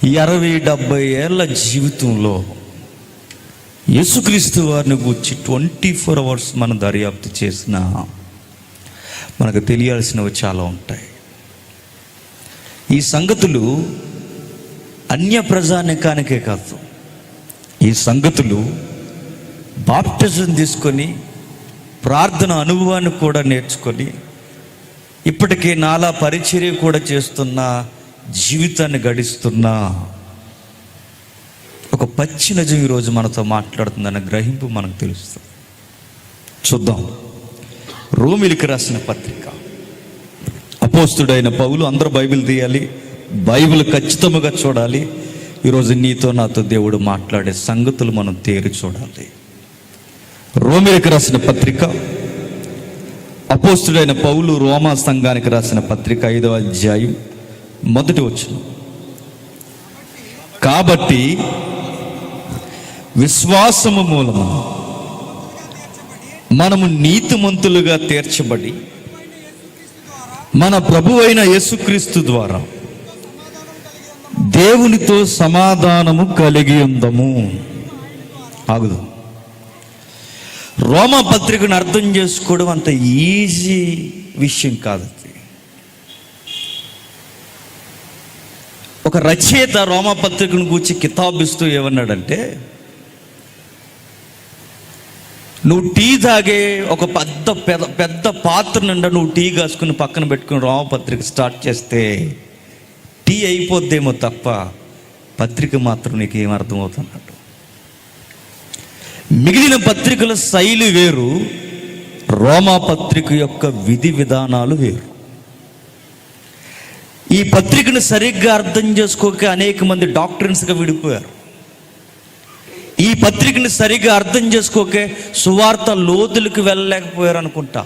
60-70 ఏళ్ళ జీవితంలో యేసుక్రీస్తు వారిని గురించి 24 అవర్స్ మనం దర్యాప్తు చేసినా మనకు తెలియాల్సినవి చాలా ఉంటాయి. ఈ సంగతులు అన్య ప్రజానికానికే కాదు, ఈ సంగతులు బాప్టిజం తీసుకొని ప్రార్థన అనుభవాన్ని కూడా నేర్చుకొని ఇప్పటికే నాలా పరిచర్య కూడా చేస్తున్న జీవితాన్ని గడిస్తున్న ఒక పచ్చి నిజం ఈరోజు మనతో మాట్లాడుతుందన్న గ్రహింపు మనకు తెలుస్తుంది. చూద్దాం. రోమీయులకు రాసిన పత్రిక. అపోస్తుడైన పౌలు, అందరూ బైబిల్ తీయాలి, బైబిల్ ఖచ్చితంగా చూడాలి. ఈరోజు నీతో నాతో దేవుడు మాట్లాడే సంగతులు మనం తేరి చూడాలి. రోమీయులకు రాసిన పత్రిక, అపోస్తుడైన పౌలు రోమా సంఘానికి రాసిన పత్రిక 5వ అధ్యాయం 1వ వచనం. కాబట్టి విశ్వాసము మూలము మనము నీతిమంతులుగా తీర్చబడి మన ప్రభువైన యేసుక్రీస్తు ద్వారా దేవునితో సమాధానము కలిగి ఉందము. ఆగుదు. రోమా పత్రికను అర్థం చేసుకోవడం అంత ఈజీ విషయం కాదు. ఒక రచయిత రోమా పత్రికను గురించి కితాబిస్తూ ఏమన్నాడంటే, నువ్వు టీ తాగే ఒక పెద్ద పాత్ర నిండా నువ్వు టీ కాసుకుని పక్కన పెట్టుకుని రోమపత్రిక స్టార్ట్ చేస్తే టీ అయిపోద్దేమో తప్ప పత్రిక మాత్రం నీకు ఏం అర్థమవుతున్నట్టు. మిగిలిన పత్రికల శైలి వేరు, రోమా పత్రిక యొక్క విధి విధానాలు వేరు. ఈ పత్రికను సరిగ్గా అర్థం చేసుకోక అనేక మంది డాక్టర్స్గా విడిపోయారు. ఈ పత్రికను సరిగ్గా అర్థం చేసుకోకే సువార్త లోతులకు వెళ్ళలేకపోయారు అనుకుంటా.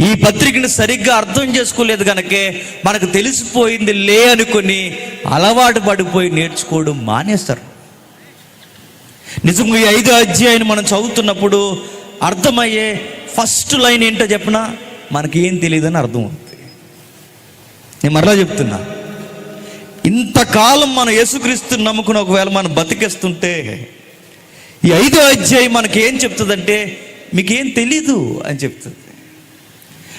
ఈ పత్రికను సరిగ్గా అర్థం చేసుకోలేదు కనుకే మనకు తెలిసిపోయింది లే అనుకుని అలవాటు పడిపోయి నేర్చుకోవడం మానేస్తారు. నిజంగా ఈ 5వ అధ్యాయాన్ని మనం చదువుతున్నప్పుడు అర్థమయ్యే ఫస్ట్ లైన్ ఏంటో చెప్పినా మనకి ఏం తెలియదని అర్థమవుతుంది. నేను మరలా చెప్తున్నా, ఇంతకాలం మన యేసుక్రీస్తుని నమ్ముకుని ఒకవేళ మనం బతికేస్తుంటే ఈ 5వ అధ్యాయం మనకి ఏం చెప్తుందంటే, మీకేం తెలీదు అని చెప్తుంది.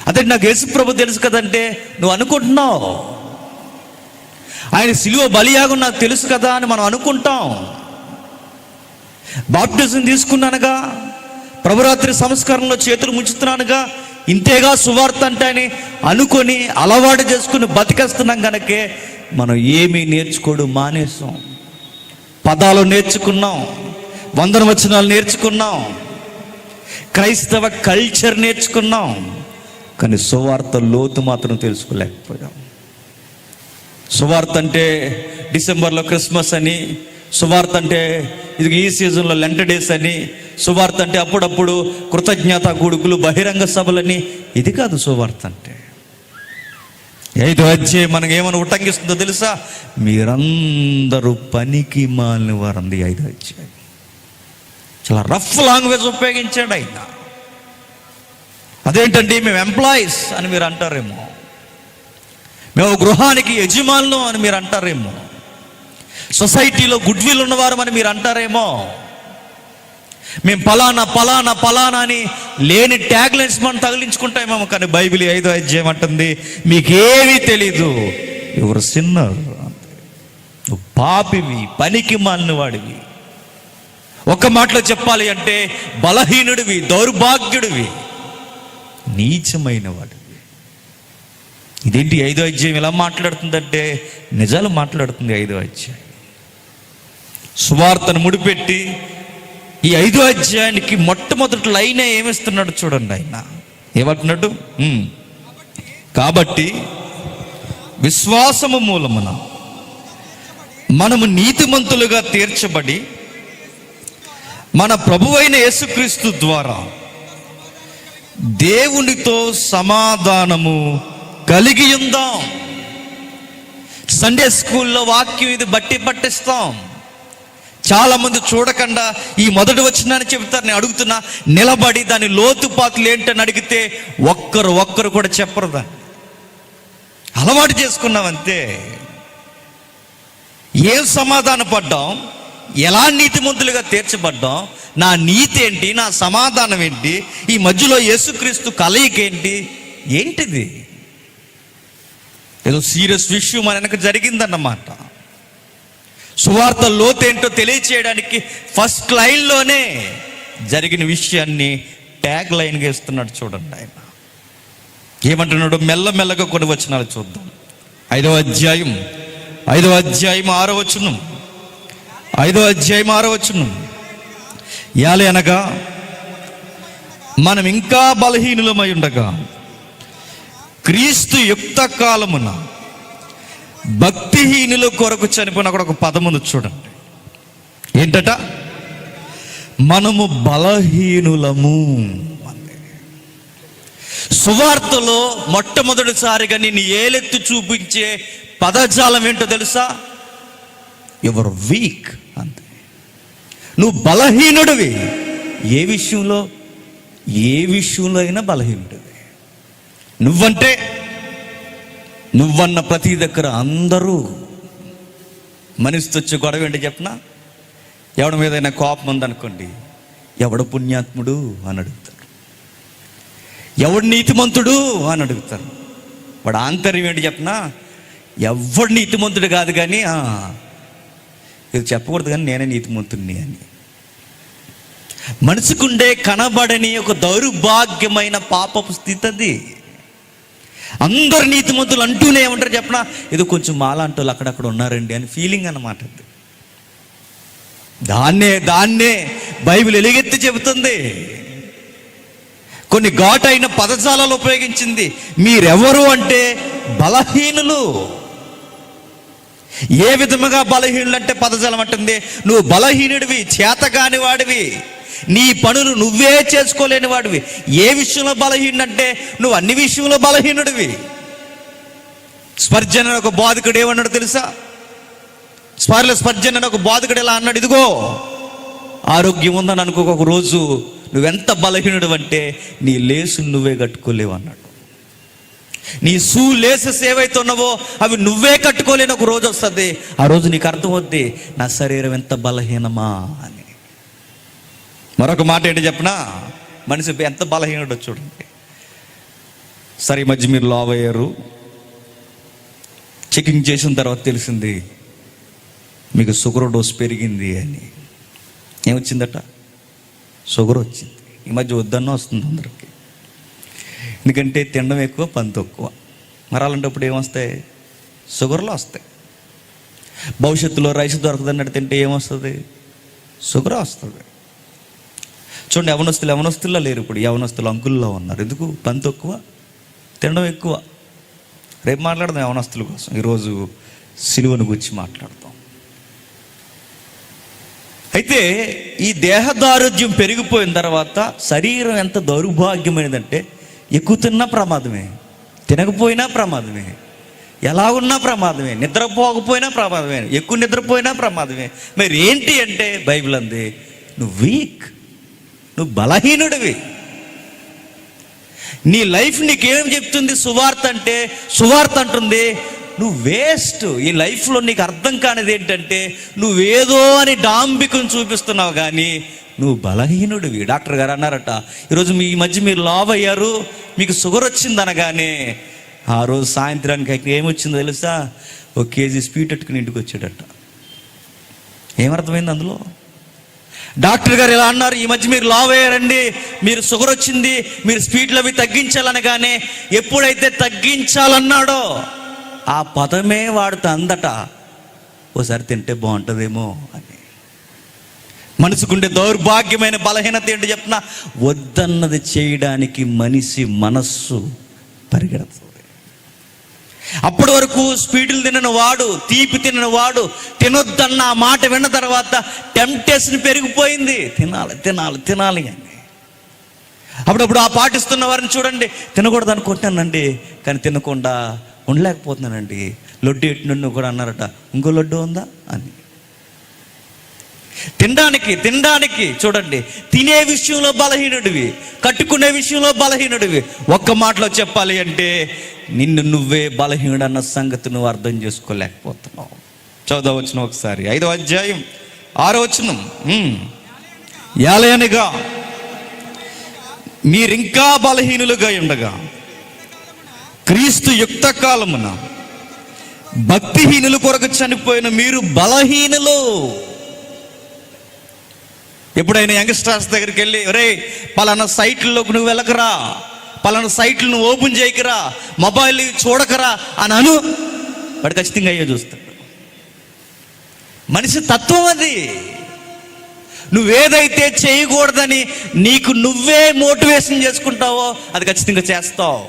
అదే నాకు యేసుప్రభు తెలుసు కదంటే నువ్వు అనుకుంటున్నావు, ఆయన సిలువ బలియాగం నాకు తెలుసు కదా అని మనం అనుకుంటాం. బాప్టిజం తీసుకున్నానుగా, ప్రభురాత్రి సంస్కరణలో చేతులు ముంచుతున్నానుగా, ఇంతేగా సువార్త అంటే అని అనుకొని అలవాటు చేసుకుని బతికేస్తున్నాం కనుకే మనం ఏమీ నేర్చుకోవడం మానేసాం. పదాలు నేర్చుకున్నాం, వందన వచనాలు నేర్చుకున్నాం, క్రైస్తవ కల్చర్ నేర్చుకున్నాం, కానీ సువార్త లోతు మాత్రం తెలుసుకోలేకపోయాం. సువార్త అంటే డిసెంబర్లో క్రిస్మస్ అని, సువార్త అంటే ఇది ఈ సీజన్లో లెంట్ డేస్ అని, సువార్త అంటే అప్పుడప్పుడు కృతజ్ఞత కూడుకులు, బహిరంగ సభలని. ఇది కాదు సువార్త అంటే. 5వ అధ్యాయం మనకి ఏమైనా ఉటంకిస్తుందో తెలుసా? మీరందరూ పనికి మాలిన వారంది. 5వ అధ్యాయం చాలా రఫ్ లాంగ్వేజ్ ఉపయోగించాడు ఆయన. అదేంటండి, మేము ఎంప్లాయీస్ అని మీరు అంటారేమో, మేము గృహానికి యజమానులు అని మీరు అంటారేమో, సొసైటీలో గుడ్ విల్ ఉన్నవారు అని మీరు అంటారేమో, మేము పలానా పలానా పలానా అని లేని ట్యాగ్ లైన్స్ మనం తగిలించుకుంటామేమో. కానీ బైబిల్ 5వ అధ్యాయం అంటుంది, మీకేమీ తెలీదు, ఎవరు సిన్నర్, నువ్వు పాపివి, పనికి మాలిన వాడివి. ఒక్క మాటలో చెప్పాలి అంటే బలహీనుడివి, దౌర్భాగ్యుడివి, నీచమైన వాడివి. ఇదేంటి 5వ అధ్యాయం ఎలా మాట్లాడుతుందంటే నిజాలు మాట్లాడుతుంది. 5వ అధ్యాయం సువార్తను ముడిపెట్టి ఈ 5వ అధ్యాయానికి మొట్టమొదటి లైనే ఏమిస్తున్నాడు చూడండి. ఆయన ఏమంటున్నాడు? కాబట్టి విశ్వాసము మూలమున మనము నీతిమంతులుగా తీర్చబడి మన ప్రభువైన యేసుక్రీస్తు ద్వారా దేవునితో సమాధానము కలిగి ఉందాం. సండే స్కూల్లో వాక్యం ఇది బట్టి పట్టిస్తాం. చాలా మంది చూడకుండా ఈ మొదటి వచనాన్ని చెబుతారు. నేను అడుగుతున్నా, నిలబడి దాని లోతుపాతులు ఏంటని అడిగితే ఒక్కరు కూడా చెప్పరు. దాన్ని అలవాటు చేసుకున్నాం అంతే. ఏం సమాధాన పడ్డాం, ఎలా నీతిమంతులుగా తీర్చబడ్డాం, నా నీతి ఏంటి, నా సమాధానం ఏంటి, ఈ మధ్యలో యేసుక్రీస్తు కలయిక ఏంటి, ఏంటిది? ఏదో సీరియస్ విషయం మన వెనక జరిగిందన్నమాట. సువార్త లోతేంటో తెలియచేయడానికి ఫస్ట్ లైన్లోనే జరిగిన విషయాన్ని ట్యాగ్ లైన్గా ఇస్తున్నాడు. చూడండి ఆయన ఏమంటున్నాడు. మెల్లమెల్లగా కొన్ని వచనాలు చూద్దాం. 5వ అధ్యాయం 6వ వచనం. 5వ అధ్యాయం 6వ వచనం. యాలే అనగా మనం ఇంకా బలహీనులమై ఉండగా క్రీస్తు యుక్త కాలమున భక్తిహీనుల కొరకు చనిపోయిన అక్కడ ఒక పదమును చూడండి. ఏంటట? మనము బలహీనులము. సువార్తలో మొట్టమొదటిసారిగా నిన్ను ఏలెత్తి చూపించే పదజాలం ఏంటో తెలుసా? యువర్ వీక్ అంతే. నువ్వు బలహీనుడివి. ఏ విషయంలో? ఏ విషయంలో అయినా బలహీనుడివి. నువ్వంటే నువ్వన్న ప్రతి దగ్గర అందరూ మనిషితో వచ్చే గొడవ ఏంటి చెప్పనా? ఎవడి మీదైనా కోపం ఉందనుకోండి, ఎవడు పుణ్యాత్ముడు అని అడుగుతారు, ఎవడు నీతిమంతుడు అని అడుగుతారు. వాడు ఆంతర్యం ఏంటి చెప్పనా? ఎవడు నీతిమంతుడు కాదు కానీ ఇది చెప్పకూడదు కానీ నేనే నీతిమంతుడిని అని. మనసుకుండే కనబడని ఒక దౌర్భాగ్యమైన పాపపు స్థితి అది. అందరు నీతిమంతులు అంటూనే ఏమంటారు చెప్పనా? ఇది కొంచెం మాలాంటి వాళ్ళు అక్కడక్కడ ఉన్నారండి అని ఫీలింగ్ అన్నమాట. దాన్నే బైబిల్ ఎలుగెత్తి చెబుతుంది. కొన్ని ఘాటైన పదజాలాలు ఉపయోగించింది. మీరెవరు అంటే బలహీనులు. ఏ విధముగా బలహీనులు అంటే పదజాలం అంటుంది, నువ్వు బలహీనుడివి, చేతగాని వాడివి, నీ పనులు నువ్వే చేసుకోలేని వాడివి. ఏ విషయంలో బలహీనుడు అంటే నువ్వు అన్ని విషయంలో బలహీనుడివి. స్పర్జన్ అని ఒక బోధకుడు ఏమన్నాడు తెలుసా? స్పర్జన్ అని ఒక బోధకుడు ఎలా అన్నాడు, ఇదిగో ఆరోగ్యం ఉందని అనుకో, ఒక రోజు నువ్వెంత బలహీనుడు అంటే నీ లేసులు నువ్వే కట్టుకోలేవు అన్నాడు. నీ షూ లేసెస్ ఏవైతే ఉన్నావో అవి నువ్వే కట్టుకోలేని ఒక రోజు వస్తుంది. ఆ రోజు నీకు అర్థమవుద్ది నా శరీరం ఎంత బలహీనమా అని. మరొక మాట ఏంటి చెప్పనా? మనిషి ఎంత బలహీనుడో చూడండి. సరే, ఈ మధ్య మీరు లావ్ అయ్యారు, చెకింగ్ చేసిన తర్వాత తెలిసింది మీకు షుగర్ డోస్ పెరిగింది అని. ఏమొచ్చిందట? షుగర్ వచ్చింది. ఈ మధ్య వద్దన్న వస్తుంది అందరికి. ఎందుకంటే తినడం ఎక్కువ, పని తక్కువ. మరి అలాంటప్పుడు ఏమొస్తాయి? షుగర్లో వస్తాయి. భవిష్యత్తులో రైస్ దొరకదన్నట్టు తింటే ఏమొస్తుంది? షుగర్ వస్తుంది. చూడండి, యవనస్తుల్లో లేరు ఇప్పుడు. యవనస్తులు అంకుల్లో ఉన్నారు. ఎందుకు? పని తక్కువ, తినడం ఎక్కువ. రేపు మాట్లాడదాం యవనస్తుల కోసం. ఈరోజు సిలువను గురించి మాట్లాడతాం. అయితే ఈ దేహదారుఢ్యం పెరిగిపోయిన తర్వాత శరీరం ఎంత దౌర్భాగ్యమైనదంటే ఎక్కువ తిన్నా ప్రమాదమే, తినకపోయినా ప్రమాదమే, ఎలా ఉన్నా ప్రమాదమే, నిద్రపోకపోయినా ప్రమాదమే, ఎక్కువ నిద్రపోయినా ప్రమాదమే. మరి ఏంటి అంటే బైబిల్ అంది నువ్వు వీక్, నువ్వు బలహీనుడివి. నీ లైఫ్ నీకేం చెప్తుంది? సువార్త అంటే సువార్త అంటుంది నువ్వు వేస్ట్. ఈ లైఫ్లో నీకు అర్థం కానిది ఏంటంటే నువ్వేదో అని డాంబికం చూపిస్తున్నావు కానీ నువ్వు బలహీనుడివి. డాక్టర్ గారు అన్నారట, ఈరోజు ఈ మధ్య మీరు లావ్ అయ్యారు, మీకు షుగర్ వచ్చింది అనగానే ఆ రోజు సాయంత్రానికి ఏమొచ్చిందో తెలుసా? 1 కేజీ స్వీట్ అట్టుకుని ఇంటికి వచ్చాడట. ఏమర్థమైంది అందులో? డాక్టర్ గారు ఇలా అన్నారు, ఈ మధ్య మీరు లావ్ అయ్యారండి, మీరు షుగర్ వచ్చింది, మీరు స్వీట్లు అవి తగ్గించాలనగానే ఎప్పుడైతే తగ్గించాలన్నాడో ఆ పదమే వాడుతా అందట ఓసారి తింటే బాగుంటుందేమో అని. మనసుకుండే దౌర్భాగ్యమైన బలహీనత ఏంటి చెప్పిన? వద్దన్నది చేయడానికి మనిషి మనస్సు పరిగెడుతుంది. అప్పటి వరకు స్వీట్లు తినని వాడు, తీపి తినని వాడు తినొద్దన్న ఆ మాట విన్న తర్వాత టెంప్టేషన్ పెరిగిపోయింది, తినాలి తినాలి తినాలి అని. అప్పుడప్పుడు ఆ పాటిస్తున్న వారిని చూడండి, తినకూడదు అనుకుంటున్నానండి కానీ తినకుండా ఉండలేకపోతున్నానండి. లడ్డు ఎట్టినన్ను కూడా అన్నారట, ఇంకో లడ్డు ఉందా అని. తినడానికి చూడండి, తినే విషయంలో బలహీనుడివి, కట్టుకునే విషయంలో బలహీనుడివి. ఒక్క మాటలో చెప్పాలి అంటే నిన్ను నువ్వే బలహీనుడు అన్న సంగతి నువ్వు అర్థం చేసుకోలేకపోతున్నావు. చదవవచ్చును ఒకసారి. 5వ అధ్యాయం 6వ వచనం. ఏలయనగా మీరింకా బలహీనులుగా ఉండగా క్రీస్తు యుక్త కాలమున భక్తిహీనుల కొరకు చనిపోయిన మీరు బలహీనులు. ఎప్పుడైనా యంగ్స్టర్స్ దగ్గరికి వెళ్ళి, ఒరే పలానా సైట్లలోకి నువ్వు వెళ్ళకరా, పలానా సైట్లు నువ్వు ఓపెన్ చేయకరా, మొబైల్ చూడకరా అని అను, వాడు ఖచ్చితంగా అయ్యో చూస్తాడు. మనిషి తత్వం అది. నువ్వేదైతే చేయకూడదని నీకు నువ్వే మోటివేషన్ చేసుకుంటావో అది ఖచ్చితంగా చేస్తావు.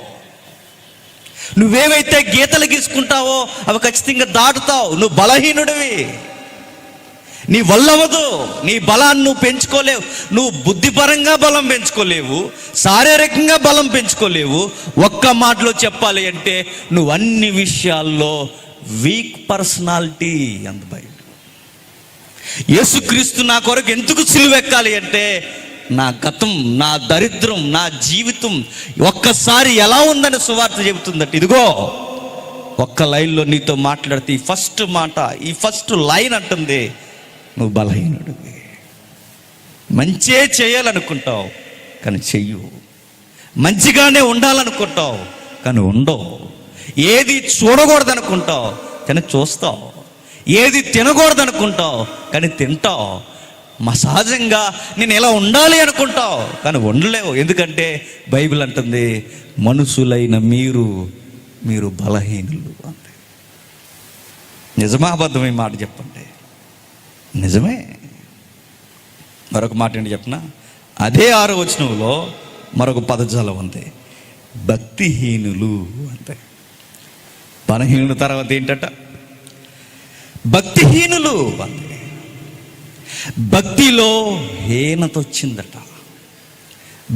నువ్వేవైతే గీతలు గీసుకుంటావో అవి ఖచ్చితంగా దాటుతావు. నువ్వు బలహీనుడివి, నీ వల్లవదు. నీ బలాన్ని నువ్వు పెంచుకోలేవు. నువ్వు బుద్ధిపరంగా బలం పెంచుకోలేవు, శారీరకంగా బలం పెంచుకోలేవు. ఒక్క మాటలో చెప్పాలి అంటే నువ్వు అన్ని విషయాల్లో వీక్ పర్సనాలిటీ. అంత బయట యేసుక్రీస్తు నా కొరకు ఎందుకు సిలువెక్కాలి అంటే నా గతం, నా దరిద్రం, నా జీవితం ఒక్కసారి ఎలా ఉందని సువార్త చెబుతుందట. ఇదిగో ఒక్క లైన్లో నీతో మాట్లాడితే ఈ ఫస్ట్ మాట, ఈ ఫస్ట్ లైన్ అంటుంది, నువ్వు బలహీనుడివి. మంచే చేయాలనుకుంటావు కానీ చెయ్యు, మంచిగానే ఉండాలనుకుంటావు కానీ ఉండవు, ఏది చూడకూడదనుకుంటావు కానీ చూస్తావు, ఏది తినకూడదనుకుంటావు కానీ తింటావు, సహజంగా నేను ఎలా ఉండాలి అనుకుంటావు కానీ ఉండలేవు. ఎందుకంటే బైబిల్ అంటుంది మనుషులైన మీరు బలహీనులు అంటే. నిజమా అబద్ధమే మాట చెప్పండి? నిజమే. మరొక మాట ఏంటి చెప్పనా? అదే 6వ వచనంలో మరొక పదజాలం ఉంది, భక్తిహీనులు అంటే. బలహీనుల తర్వాత ఏంటట? భక్తిహీనులు అంటే. భక్తిలో హీనత వచ్చిందట,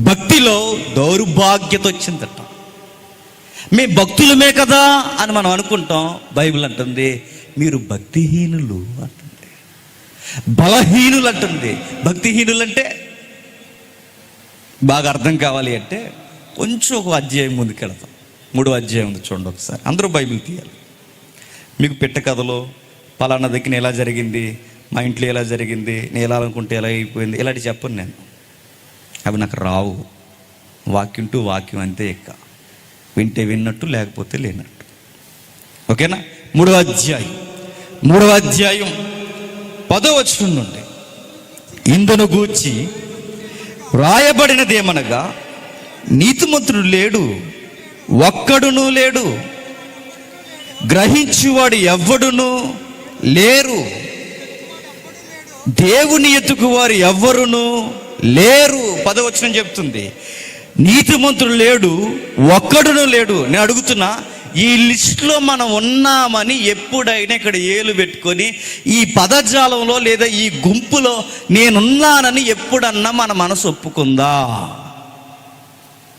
భక్తిలో దౌర్భాగ్యత వచ్చిందట. మేము భక్తులమే కదా అని మనం అనుకుంటాం. బైబిల్ అంటుంది మీరు భక్తిహీనులు అంటుంది, బలహీనులు అంటుంది. భక్తిహీనులు అంటే బాగా అర్థం కావాలి అంటే కొంచెం ఒక అధ్యాయం ముందుకెళ్తాం. 3వ అధ్యాయం ఉంది చూడండి ఒకసారి. అందరూ బైబిల్ తీయాలి. మీకు పెట్ట కథలో పలానా దగ్గర ఎలా జరిగింది, మా ఇంట్లో ఎలా జరిగింది, నేను ఎలా అనుకుంటే ఎలా అయిపోయింది, ఇలాంటి చెప్పను నేను. అవి నాకు రావు. వాక్యం టు వాక్యం అంతే. వింటే విన్నట్టు, లేకపోతే లేనట్టు. ఓకేనా? 3వ అధ్యాయం 10వ వచనం నుండి ఇందును గూర్చి రాయబడినదేమనగా నీతిమంతుడు లేడు, ఒక్కడునూ లేడు, గ్రహించువాడు ఎవ్వడునూ లేరు, దేవుని ఎత్తుకు వారు ఎవ్వరునూ లేరు. 10వ వచనం చెప్తుంది నీతిమంతుడు లేడు, ఒక్కడునూ లేడు. నేను అడుగుతున్నా, ఈ లిస్టులో మనం ఉన్నామని ఎప్పుడైనా ఇక్కడ ఏలు పెట్టుకొని ఈ పదజాలంలో లేదా ఈ గుంపులో నేనున్నానని ఎప్పుడన్నా మన మనసు ఒప్పుకుందా?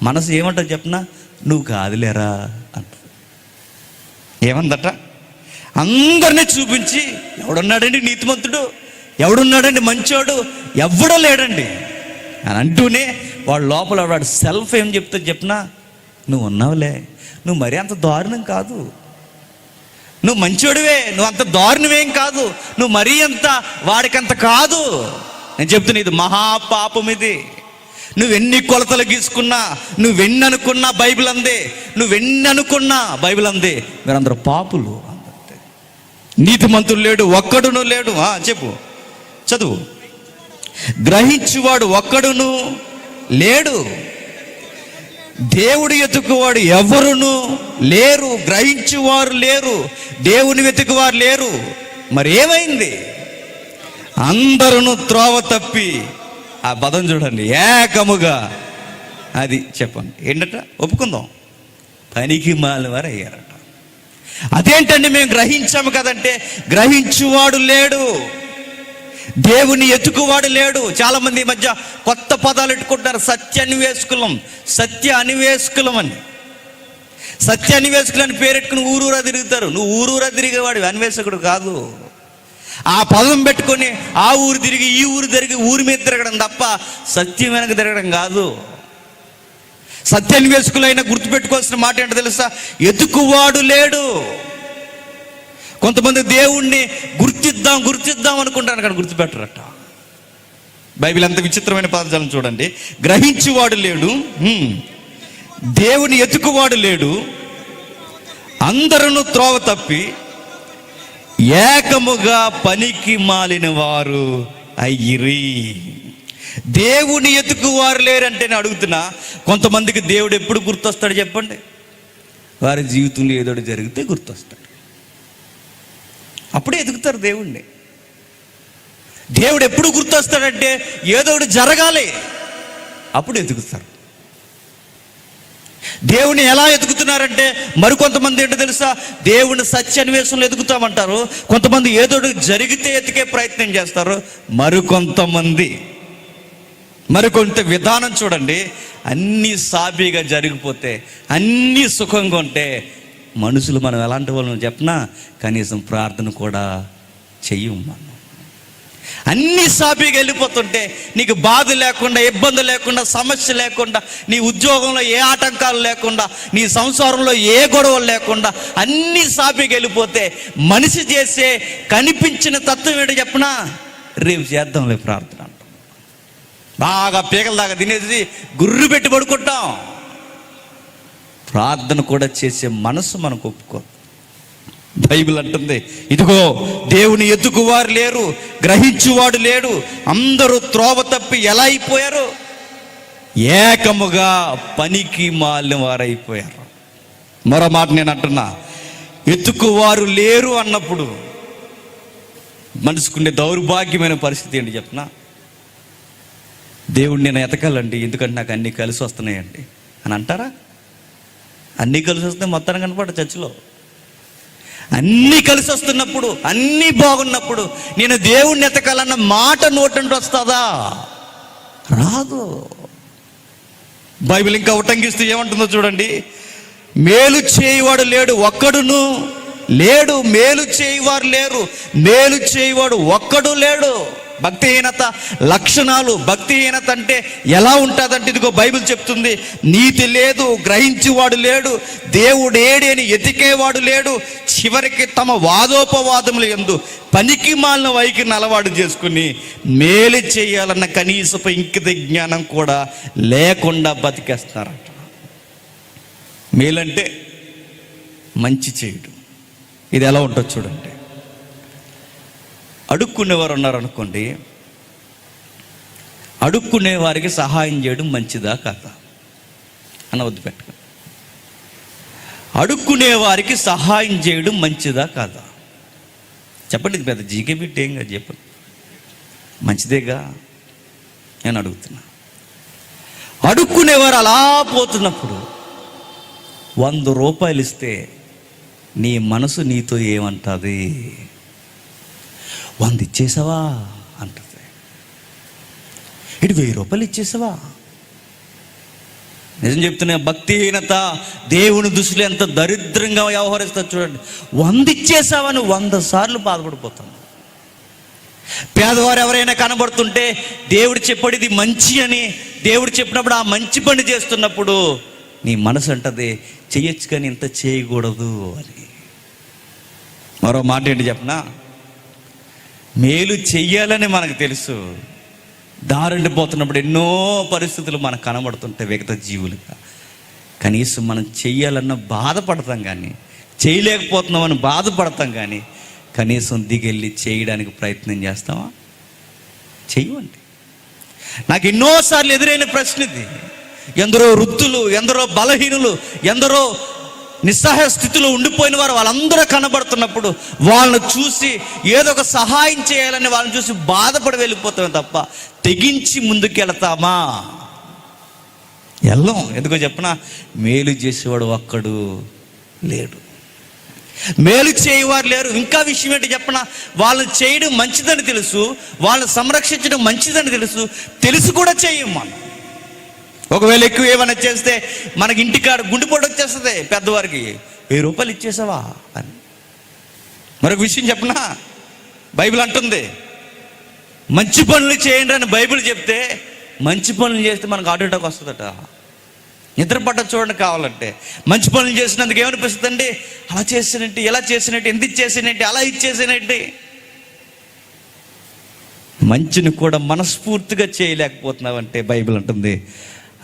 మనసు ఏమంటా చెప్పనా? నువ్వు కాదులేరా అంట. ఏమందట? అందరినీ చూపించి ఎవడున్నాడండి నీతిమంతుడు, ఎవడున్నాడండి మంచోడు, ఎవడో లేడండి అని అంటూనే వాడు లోపల వాడు సెల్ఫ్ ఏం చెప్తాడు చెప్పనా? నువ్వు ఉన్నావులే, నువ్వు మరీ అంత దారుణం కాదు, నువ్వు మంచోడివే, నువ్వు అంత దారుణమేం కాదు, నువ్వు మరీ అంత వాడికంత కాదు. నేను చెప్తున్నా ఇది మహాపాపం. ఇది నువ్వెన్ని కొలతలు గీసుకున్నా, నువ్వెన్ని అనుకున్నా బైబిల్ అందే, నువ్వెన్ని అనుకున్నా బైబిల్ అందే, మీరందరూ పాపులు. నీతిమంతుడు లేడు, ఒక్కడును లేడు. చెప్పు, చదువు. గ్రహించువాడు ఒక్కడును లేడు, దేవుడి వెతుకువాడు ఎవరును లేరు. గ్రహించువారు లేరు, దేవుని వెతుకువారు లేరు. మరి ఏమైంది? అందరూ త్రోవ తప్పి, ఆ పదం చూడండి, ఏకముగా. అది చెప్పండి ఏంటట? ఒప్పుకుందాం, పనికి మాలిన వారు అయ్యారట. అదేంటండి మేము గ్రహించాము కదంటే, గ్రహించువాడు లేడు, దేవుని ఎత్తుకువాడు లేడు. చాలా మంది ఈ మధ్య కొత్త పదాలు పెట్టుకుంటున్నారు, సత్య అన్వేషకులం అని. సత్య అన్వేషకులు అని పేరెట్టుకుని ఊరూరా తిరుగుతారు. నువ్వు ఊరూరా తిరిగేవాడు, అన్వేషకుడు కాదు. ఆ పదం పెట్టుకొని ఆ ఊరు తిరిగి ఈ ఊరు తిరిగి ఊరి మీద తిరగడం తప్ప సత్యం వెనక తిరగడం కాదు. సత్య అన్వేషకులైనా గుర్తుపెట్టుకోవాల్సిన మాట ఏంటో తెలుసా? ఎతుకువాడు లేడు. కొంతమంది దేవుణ్ణి గుర్తిద్దాం అనుకుంటాను కానీ గుర్తుపెట్టరట. బైబిల్ అంత విచిత్రమైన పదాలను చూడండి. గ్రహించువాడు లేడు, దేవుని ఎతుకువాడు లేడు, అందరూ త్రోవ తప్పి ఏకముగా పనికి మాలిన వారు అయ్యిరి. దేవుని ఎతుకువారు లేరంటే నేను అడుగుతున్నా, కొంతమందికి దేవుడు ఎప్పుడు గుర్తొస్తాడు చెప్పండి? వారి జీవితంలో ఏదో జరిగితే గుర్తొస్తాడు. అప్పుడే ఎదుగుతారు దేవుణ్ణి. దేవుడు ఎప్పుడు గుర్తొస్తాడంటే ఏదో జరగాలి, అప్పుడు ఎదుగుతారు. దేవుని ఎలా ఎదుగుతున్నారంటే మరికొంతమంది ఏంటో తెలుసా, దేవుని సత్యాన్వేషణలో ఎదుగుతామంటారు. కొంతమంది ఏదో జరిగితే ఎతికే ప్రయత్నం చేస్తారు. మరికొంత విధానం చూడండి, అన్నీ సాఫీగా జరిగిపోతే, అన్నీ సుఖంగా ఉంటే మనుషులు మనం ఎలాంటి వాళ్ళని చెప్పినా కనీసం ప్రార్థన కూడా చెయ్యం. మనం అన్నీ సాఫీగా వెళ్ళిపోతుంటే, నీకు బాధ లేకుండా, ఇబ్బంది లేకుండా, సమస్య లేకుండా, నీ ఉద్యోగంలో ఏ ఆటంకాలు లేకుండా, నీ సంసారంలో ఏ గొడవలు లేకుండా అన్నీ సాఫీగా వెళ్ళిపోతే మనిషి చేసే కనిపించిన తత్వం ఏంటో చెప్పనా, రేపు చేద్దాంలే ప్రార్థన అంటాం. బాగా పీకల దాకా తినేసి గుర్రు పెట్టి పడుకుంటాం. ప్రార్థన కూడా చేసే మనసు మనకు ఒప్పుకో. బైబిల్ అంటుంది, ఇదిగో దేవుని ఎతుకువారు లేరు, గ్రహించువాడు లేడు, అందరూ త్రోవ తప్పి ఎలా అయిపోయారు? ఏకముగా పనికి మాలిన వారు అయిపోయారు. మరో మాట నేను అంటున్నా, ఎతుకువారు లేరు అన్నప్పుడు మనసుకుండే దౌర్భాగ్యమైన పరిస్థితి ఏంటి చెప్పనా? దేవుడు నేను ఎతకాలండి, ఎందుకంటే నాకు అన్నీ కలిసి వస్తున్నాయండి అని అంటారా? అన్నీ కలిసి వస్తే మొత్తాన్ని కనపడ చర్చిలో అన్నీ కలిసి వస్తున్నప్పుడు, అన్నీ బాగున్నప్పుడు నేను దేవుణ్ణి ఎతకాలన్న మాట నోటంటే వస్తుందా? రాదు. బైబిల్ ఇంకా ఉటంకిస్తూ ఏమంటుందో చూడండి, మేలు చేయువాడు లేడు, ఒక్కడును లేడు. మేలు చేయువారు లేరు, మేలు చేయువాడు ఒక్కడు లేడు. భక్తిహీనత లక్షణాలు. భక్తిహీనత అంటే ఎలా ఉంటుందంటే, ఇదిగో బైబిల్ చెప్తుంది, నీతి లేదు, గ్రహించేవాడు లేడు, దేవుడు ఏడి అని ఎతికేవాడు లేడు, చివరికి తమ వాదోపవాదములు యందు పనికి మాలిన వైఖరిని అలవాటు చేసుకుని మేలు చేయాలన్న కనీసపు ఇంకిత జ్ఞానం కూడా లేకుండా బతికేస్తున్నారట. మేలంటే మంచి చేయడం. ఇది ఎలా ఉంటుంది చూడండి. అడుక్కునేవారు ఉన్నారనుకోండి, అడుక్కునే వారికి సహాయం చేయడం మంచిదా కాదా అని వద్దు పెట్టండి. అడుక్కునే వారికి సహాయం చేయడం మంచిదా కాదా చెప్పండి. ఇది పెద్ద జీకే బిట్ ఏం కాదు, చెప్పండి. మంచిదేగా నేను అడుగుతున్నా. అడుక్కునేవారు అలా పోతున్నప్పుడు 100 రూపాయలు ఇస్తే నీ మనసు నీతో ఏమంటుంది? 100 ఇచ్చేసావా అంటుంది. ఇటు 1000 రూపాయలు ఇచ్చేసావా? నిజం చెప్తున్నా, భక్తిహీనత దేవుని దృష్టిలో ఎంత దరిద్రంగా వ్యవహరిస్తారు చూడండి. 100 ఇచ్చేసావని 100 సార్లు బాధపడిపోతాం. పేదవారు ఎవరైనా కనబడుతుంటే దేవుడు చెప్పాడు ఇది మంచి అని, దేవుడు చెప్పినప్పుడు ఆ మంచి పని చేస్తున్నప్పుడు నీ మనసు అంటది చెయ్యొచ్చు కానీ ఇంత చేయకూడదు అని. మరో మాట ఏంటి చెప్పనా, మేలు చెయ్యాలని మనకు తెలుసు, దారుండిపోతున్నప్పుడు ఎన్నో పరిస్థితులు మనకు కనబడుతుంటాయి వ్యక్త జీవులుగా. కనీసం మనం చెయ్యాలన్న బాధపడతాం, కానీ చేయలేకపోతున్నామని బాధపడతాం, కానీ కనీసం దిగెళ్ళి చేయడానికి ప్రయత్నం చేస్తామా? చెయ్యండి. నాకు ఎన్నోసార్లు ఎదురైన ప్రశ్న ఇది. ఎందరో వృద్ధులు, ఎందరో బలహీనులు, ఎందరో నిస్సహాయ స్థితిలో ఉండిపోయిన వారు వాళ్ళందరూ కనబడుతున్నప్పుడు వాళ్ళని చూసి ఏదో ఒక సహాయం చేయాలని వాళ్ళని చూసి బాధపడి వెళ్ళిపోతామే తప్ప తెగించి ముందుకెళ్తామా? వెళ్ళం. ఎందుకో చెప్పనా, మేలు చేసేవాడు ఒక్కడు లేడు, మేలు చేయవారు లేరు. ఇంకా విషయం ఏంటి చెప్పనా, వాళ్ళని చేయడం మంచిదని తెలుసు, వాళ్ళని సంరక్షించడం మంచిదని తెలుసు కూడా చేయం మనం. ఒకవేళ ఎక్కువ ఏమైనా చేస్తే మనకి ఇంటికాడ గుండెపోటు వచ్చేస్తుంది. పెద్దవారికి 1000 రూపాయలు ఇచ్చేసావా అని. మరొక విషయం చెప్పనా, బైబిల్ అంటుంది మంచి పనులు చేయండి అని బైబిల్ చెప్తే, మంచి పనులు చేస్తే మనకు హార్ట్ అటాక్ వస్తుందట. నిద్ర పట్ట చూడండి కావాలంటే. మంచి పనులు చేసినందుకు ఏమనిపిస్తుందండి, అలా చేసినట్టు, ఇలా చేసినట్టు, ఎంత ఇచ్చేసినట్టు, అలా ఇచ్చేసినట్టు. మంచిని కూడా మనస్ఫూర్తిగా చేయలేకపోతున్నావంటే బైబిల్ అంటుంది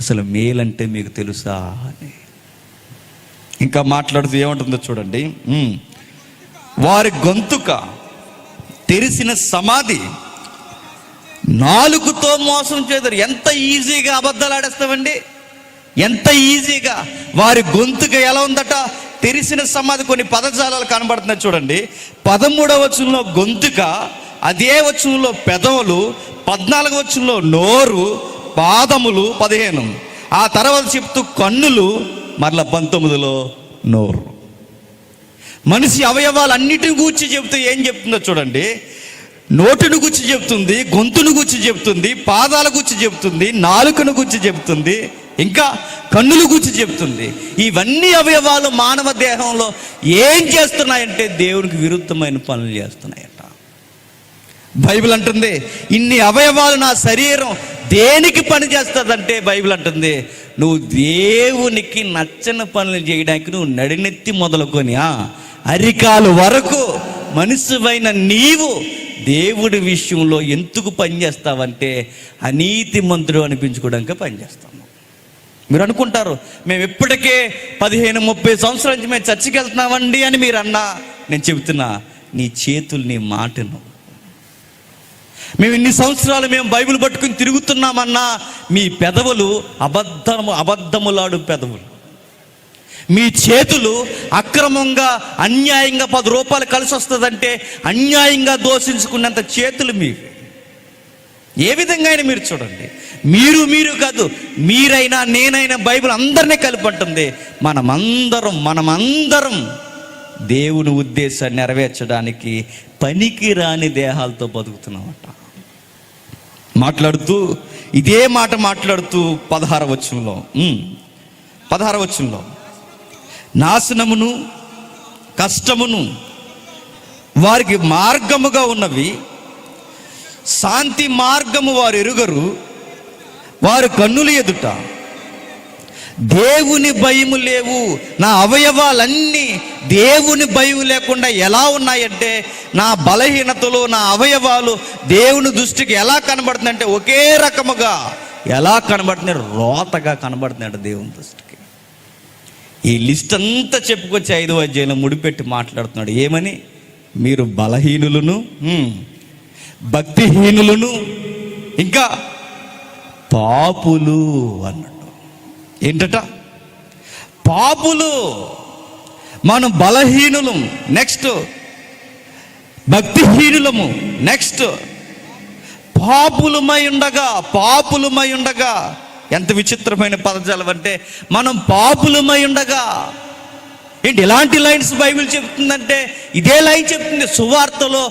అసలు మేలంటే మీకు తెలుసా అని. ఇంకా మాట్లాడుతూ ఏమంటుందో చూడండి. వారి గొంతుక తెరిసిన సమాధి, నాలుగుతో మోసం చేద్దరు. ఎంత ఈజీగా అబద్ధాలు ఆడేస్తామండి, ఎంత ఈజీగా. వారి గొంతుక ఎలా ఉందట, తెరిసిన సమాధి. కొన్ని పదజాలాలు కనబడుతున్నాయి చూడండి. 13వ వచనంలో గొంతుక, అదే వచనంలో పెదవులు, 14వ వచనంలో నోరు, పాదములు 15, ఆ తర్వాత చెప్తూ కన్నులు, మరలా 19లో నోరు. మనిషి అవయవాలన్నిటిని గూర్చి చెబుతూ ఏం చెప్తుందో చూడండి. నోటిని గురించి చెప్తుంది, గొంతును గురించి చెప్తుంది, పాదాల గురించి చెప్తుంది, నాలుకను గురించి చెప్తుంది, ఇంకా కన్నుల గురించి చెప్తుంది. ఇవన్నీ అవయవాలు మానవ దేహంలో ఏం చేస్తున్నాయంటే దేవునికి విరుద్ధమైన పనులు చేస్తున్నాయట. బైబిల్ అంటుంది ఇన్ని అవయవాలు నా శరీరం దేనికి పని చేస్తుందంటే బైబిల్ అంటుంది నువ్వు దేవునికి నచ్చని పనులు చేయడానికి నువ్వు నడినెత్తి మొదలుకొని అరికాలు వరకు మనిషివైన నీవు దేవుడి విషయంలో ఎందుకు పనిచేస్తావంటే అనీతిమంతుడు అనిపించుకోవడానికి పనిచేస్తాము. మీరు అనుకుంటారు మేము ఇప్పటికే 15-30 సంవత్సరాల నుంచి మేము చర్చికి వెళ్తున్నామండి అని మీరు అన్నా, నేను చెబుతున్నా నీ చేతులు నీ మాటను. మేము ఇన్ని సంవత్సరాలు మేము బైబిల్ పట్టుకుని తిరుగుతున్నామన్నా మీ పెదవులు అబద్ధములాడు పెదవులు. మీ చేతులు అక్రమంగా అన్యాయంగా 10 రూపాయలు కలిసి వస్తుందంటే అన్యాయంగా దోషించుకున్నంత చేతులు మీవి. ఏ విధంగా అయినా మీరు చూడండి, మీరు కాదు, మీరైనా నేనైనా బైబిల్ అందరినీ కలిపి అంటుంది మనమందరం దేవుని ఉద్దేశాన్ని నెరవేర్చడానికి పనికి రాని దేహాలతో బతుకుతున్నామట. మాట్లాడుతూ ఇదే మాట మాట్లాడుతూ 16వ వచనంలో నాశనమును కష్టమును వారికి మార్గముగా ఉన్నవి, శాంతి మార్గము వారు ఎరుగరు, వారు కన్నుల ఎదుట దేవుని భయము లేవు. నా అవయవాలన్నీ దేవుని భయం లేకుండా ఎలా ఉన్నాయంటే నా బలహీనతలు నా అవయవాలు దేవుని దృష్టికి ఎలా కనబడుతుందంటే ఒకే రకముగా ఎలా కనబడుతున్నాయి, రోతగా కనబడుతున్నాడు దేవుని దృష్టికి. ఈ లిస్ట్ అంతా చెప్పుకొచ్చి 5వ అధ్యాయంలో ముడిపెట్టి మాట్లాడుతున్నాడు. ఏమని? మీరు బలహీనులను, భక్తిహీనులను, ఇంకా పాపులు అన్నాడు. ఏంటట? పాపులు. మనం బలహీనులం, నెక్స్ట్ భక్తిహీనులము, నెక్స్ట్ పాపులమై ఉండగా. ఎంత విచిత్రమైన పదజాలం అంటే మనం పాపులమై ఉండగా. ఏంటి ఇలాంటి లైన్స్ బైబిల్ చెప్తుందంటే ఇదే లైన్ చెప్తుంది సువార్తలో.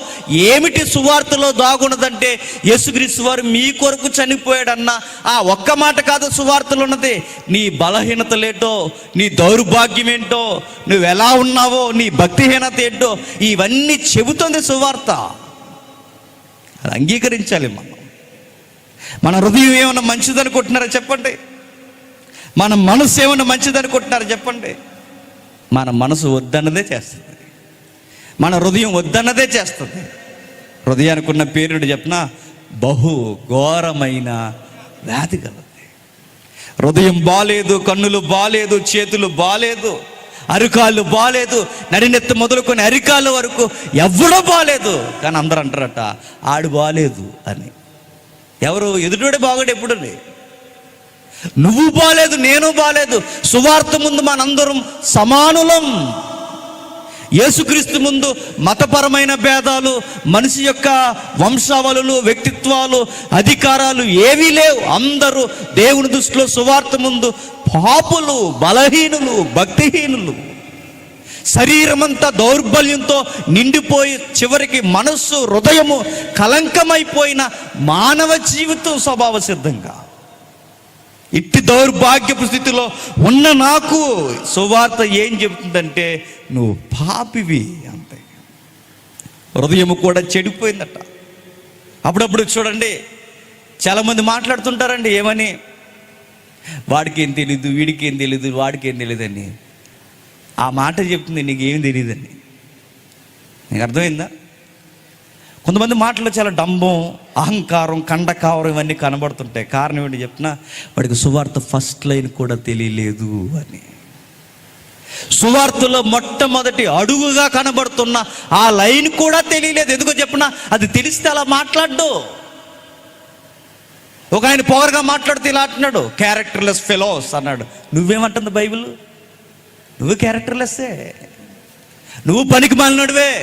ఏమిటి సువార్తలో దాగున్నదంటే యేసుక్రీస్తు వారు మీ కొరకు చనిపోయాడన్న ఆ ఒక్క మాట కాదు సువార్తలో ఉన్నది. నీ బలహీనతలేంటో, నీ దౌర్భాగ్యం ఏంటో, నువ్వు ఎలా ఉన్నావో, నీ భక్తిహీనత ఏంటో ఇవన్నీ చెబుతుంది సువార్త. అది అంగీకరించాలి. మన హృదయం ఏమన్నా మంచిదనుకుంటున్నారా చెప్పండి? మన మనసు ఏమన్నా మంచిదనుకుంటున్నారా చెప్పండి? మన మనసు వద్దన్నదే చేస్తుంది, మన హృదయం వద్దన్నదే చేస్తుంది. హృదయానికి ఉన్న పేరుడు చెప్పిన బహు ఘోరమైన వ్యాధి కలది. హృదయం బాలేదు, కన్నులు బాలేదు, చేతులు బాలేదు, అరికాళ్ళు బాలేదు, నడినెత్తి మొదలుకొని అరికాళ్ళ వరకు ఎవడో బాలేదు. కానీ అందరూ అంటారట ఆడు బాలేదు అని. ఎవరు? ఎదుటోడే బాగోడు ఎప్పుడండి. నువ్వు బాలేదు, నేను బాలేదు. సువార్త ముందు మనందరం సమానులం. యేసుక్రీస్తు ముందు మతపరమైన భేదాలు, మనిషి యొక్క వంశావళులు, వ్యక్తిత్వాలు, అధికారాలు ఏవీ లేవు. అందరూ దేవుని దృష్టిలో సువార్త ముందు పాపులు, బలహీనులు, భక్తిహీనులు. శరీరమంతా దౌర్బల్యంతో నిండిపోయి చివరికి మనస్సు, హృదయము కలంకమైపోయిన మానవ జీవితం స్వభావ సిద్ధంగా. ఇట్టి దౌర్భాగ్యపు స్థితిలో ఉన్న నాకు సువార్త ఏం చెబుతుందంటే నువ్వు పాపివి అంతే. హృదయము కూడా చెడిపోయిందట. అప్పుడప్పుడు చూడండి చాలామంది మాట్లాడుతుంటారండి, ఏమని? వాడికి ఏం తెలీదు, వీడికి ఏం తెలీదు, వాడికి ఏం తెలియదని. ఆ మాట చెప్తుంది నీకేం తెలియదని. నీకు అర్థమైందా? కొంతమంది మాటల్లో చాలా డంబం, అహంకారం, కండకావరం ఇవన్నీ కనబడుతుంటాయి. కారణం ఏంటి చెప్పినా, వాడికి సువార్త ఫస్ట్ లైన్ కూడా తెలియలేదు అని. సువార్తలో మొట్టమొదటి అడుగుగా కనబడుతున్న ఆ లైన్ కూడా తెలియలేదు. ఎందుకో చెప్పినా, అది తెలిస్తే అలా మాట్లాడ్డు. ఒక ఆయన పొగరుగా మాట్లాడితే ఇలా అంటున్నాడు, క్యారెక్టర్లెస్ ఫెలోస్ అన్నాడు. నువ్వేమంటుంది బైబిల్? నువ్వు క్యారెక్టర్లెస్సే, నువ్వు పనికి మాలినోడివే.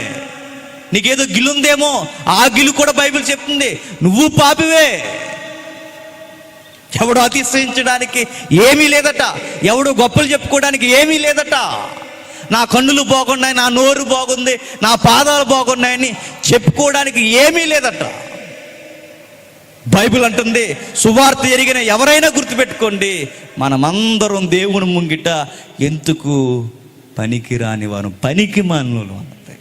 నీకేదో గిలుందేమో, ఆ గిలు కూడా బైబిల్ చెప్తుంది. నువ్వు పాపివే. ఎవడు అతిశయించడానికి ఏమీ లేదట, ఎవడు గొప్పలు చెప్పుకోవడానికి ఏమీ లేదట. నా కన్నులు బాగున్నాయి, నా నోరు బాగుంది, నా పాదాలు బాగున్నాయని చెప్పుకోవడానికి ఏమీ లేదట. బైబిల్ అంటుంది, సువార్త ఎరిగిన ఎవరైనా గుర్తుపెట్టుకోండి, మనమందరం దేవుని ముంగిట ఎందుకు పనికిరాని వారు, పనికి మాలినోళ్ళు అన్నది.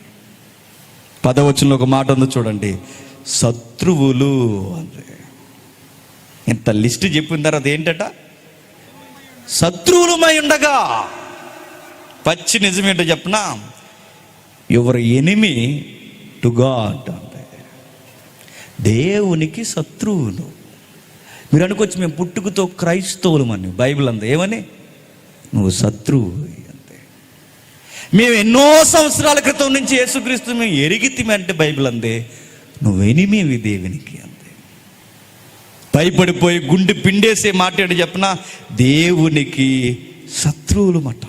10వ వచనంలో ఒక మాట ఉంది చూడండి, శత్రువులు అంది. ఇంత లిస్ట్ చెప్పిన తర్వాత ఏంటట, శత్రువులమై ఉండగా. పచ్చి నిజమేంటో చెప్పనా, యువర్ ఎనిమీ టు గాడ్ అంది. దేవునికి శత్రువులు. మీరు అనుకోవచ్చు, మేము పుట్టుకతో క్రైస్తవులమని. బైబిల్ అంది ఏమని, నువ్వు శత్రువు అంతే. మేము ఎన్నో సంవత్సరాల క్రితం నుంచి యేసుక్రీస్తు మేము ఎరిగితిమి అంటే బైబిల్ అంది నువ్వు ఎనిమివి దేవునికి అంతే. భయపడిపోయి గుండె పిండేసే మాట ఏంటి చెప్పిన, దేవునికి శత్రువులు మాట.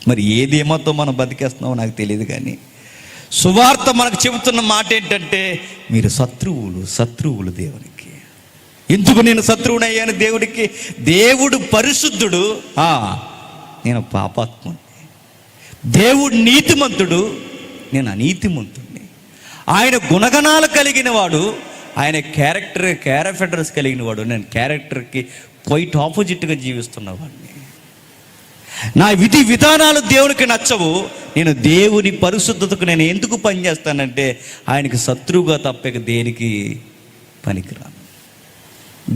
మరి ఏదేమతో మనం బతికేస్తున్నామో నాకు తెలియదు, కానీ సువార్త మనకు చెబుతున్న మాట ఏంటంటే, మీరు శత్రువులు దేవునికి. ఎందుకు నేను శత్రువునయ్యాను దేవుడికి? దేవుడు పరిశుద్ధుడు, నేను పాపాత్ముని. దేవుడు నీతిమంతుడు, నేను అనీతిమంతుడిని. ఆయన గుణగణాలు కలిగిన వాడు, ఆయన క్యారెక్టర్స్ కలిగిన వాడు, నేను క్యారెక్టర్కి క్వైట్ ఆపోజిట్గా జీవిస్తున్నవాడిని. నా విధి విధానాలు దేవునికి నచ్చవు. నేను దేవుని పరిశుద్ధతకు నేను ఎందుకు పనిచేస్తానంటే, ఆయనకి శత్రువుగా తప్పక దేనికి పనికిరాను.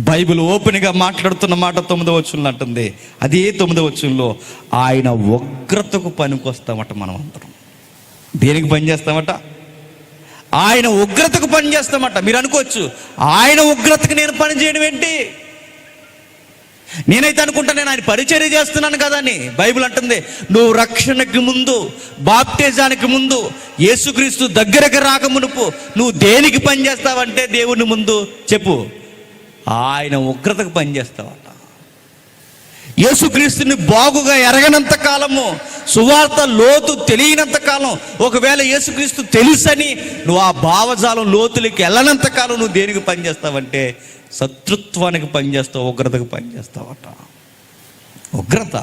బైబిల్ ఓపెన్గా మాట్లాడుతున్న మాట 9వ వచనంలో అంటుంది. అదే 9వ వచనంలో, ఆయన ఉగ్రతకు పనికొస్తామట. మనం అందరం దేనికి పనిచేస్తామట? ఆయన ఉగ్రతకు పనిచేస్తామట. మీరు అనుకోవచ్చు, ఆయన ఉగ్రతకు నేను పని చేయడం ఏంటి? నేనైతే అనుకుంటా నేను ఆయన పరిచర్య చేస్తున్నాను కదా అని. బైబిల్ అంటుంది, నువ్వు రక్షణకి ముందు, బాప్టిజానికి ముందు, యేసుక్రీస్తు దగ్గరకు రాక మునుపు నువ్వు దేనికి పని చేస్తావంటే, దేవుని ముందు చెప్పు, ఆయన ఉగ్రతకు పని చేస్తావట. యేసుక్రీస్తుని బాగుగా ఎరగనంత కాలము, సువార్త లోతు తెలియనంత కాలం, ఒకవేళ యేసుక్రీస్తు తెలుసని నువ్వు ఆ భావజాలం లోతులకి వెళ్ళనంత కాలం నువ్వు దేనికి పని చేస్తావంటే, శత్రుత్వానికి పనిచేస్తావు, ఉగ్రతకు పనిచేస్తావట. ఉగ్రత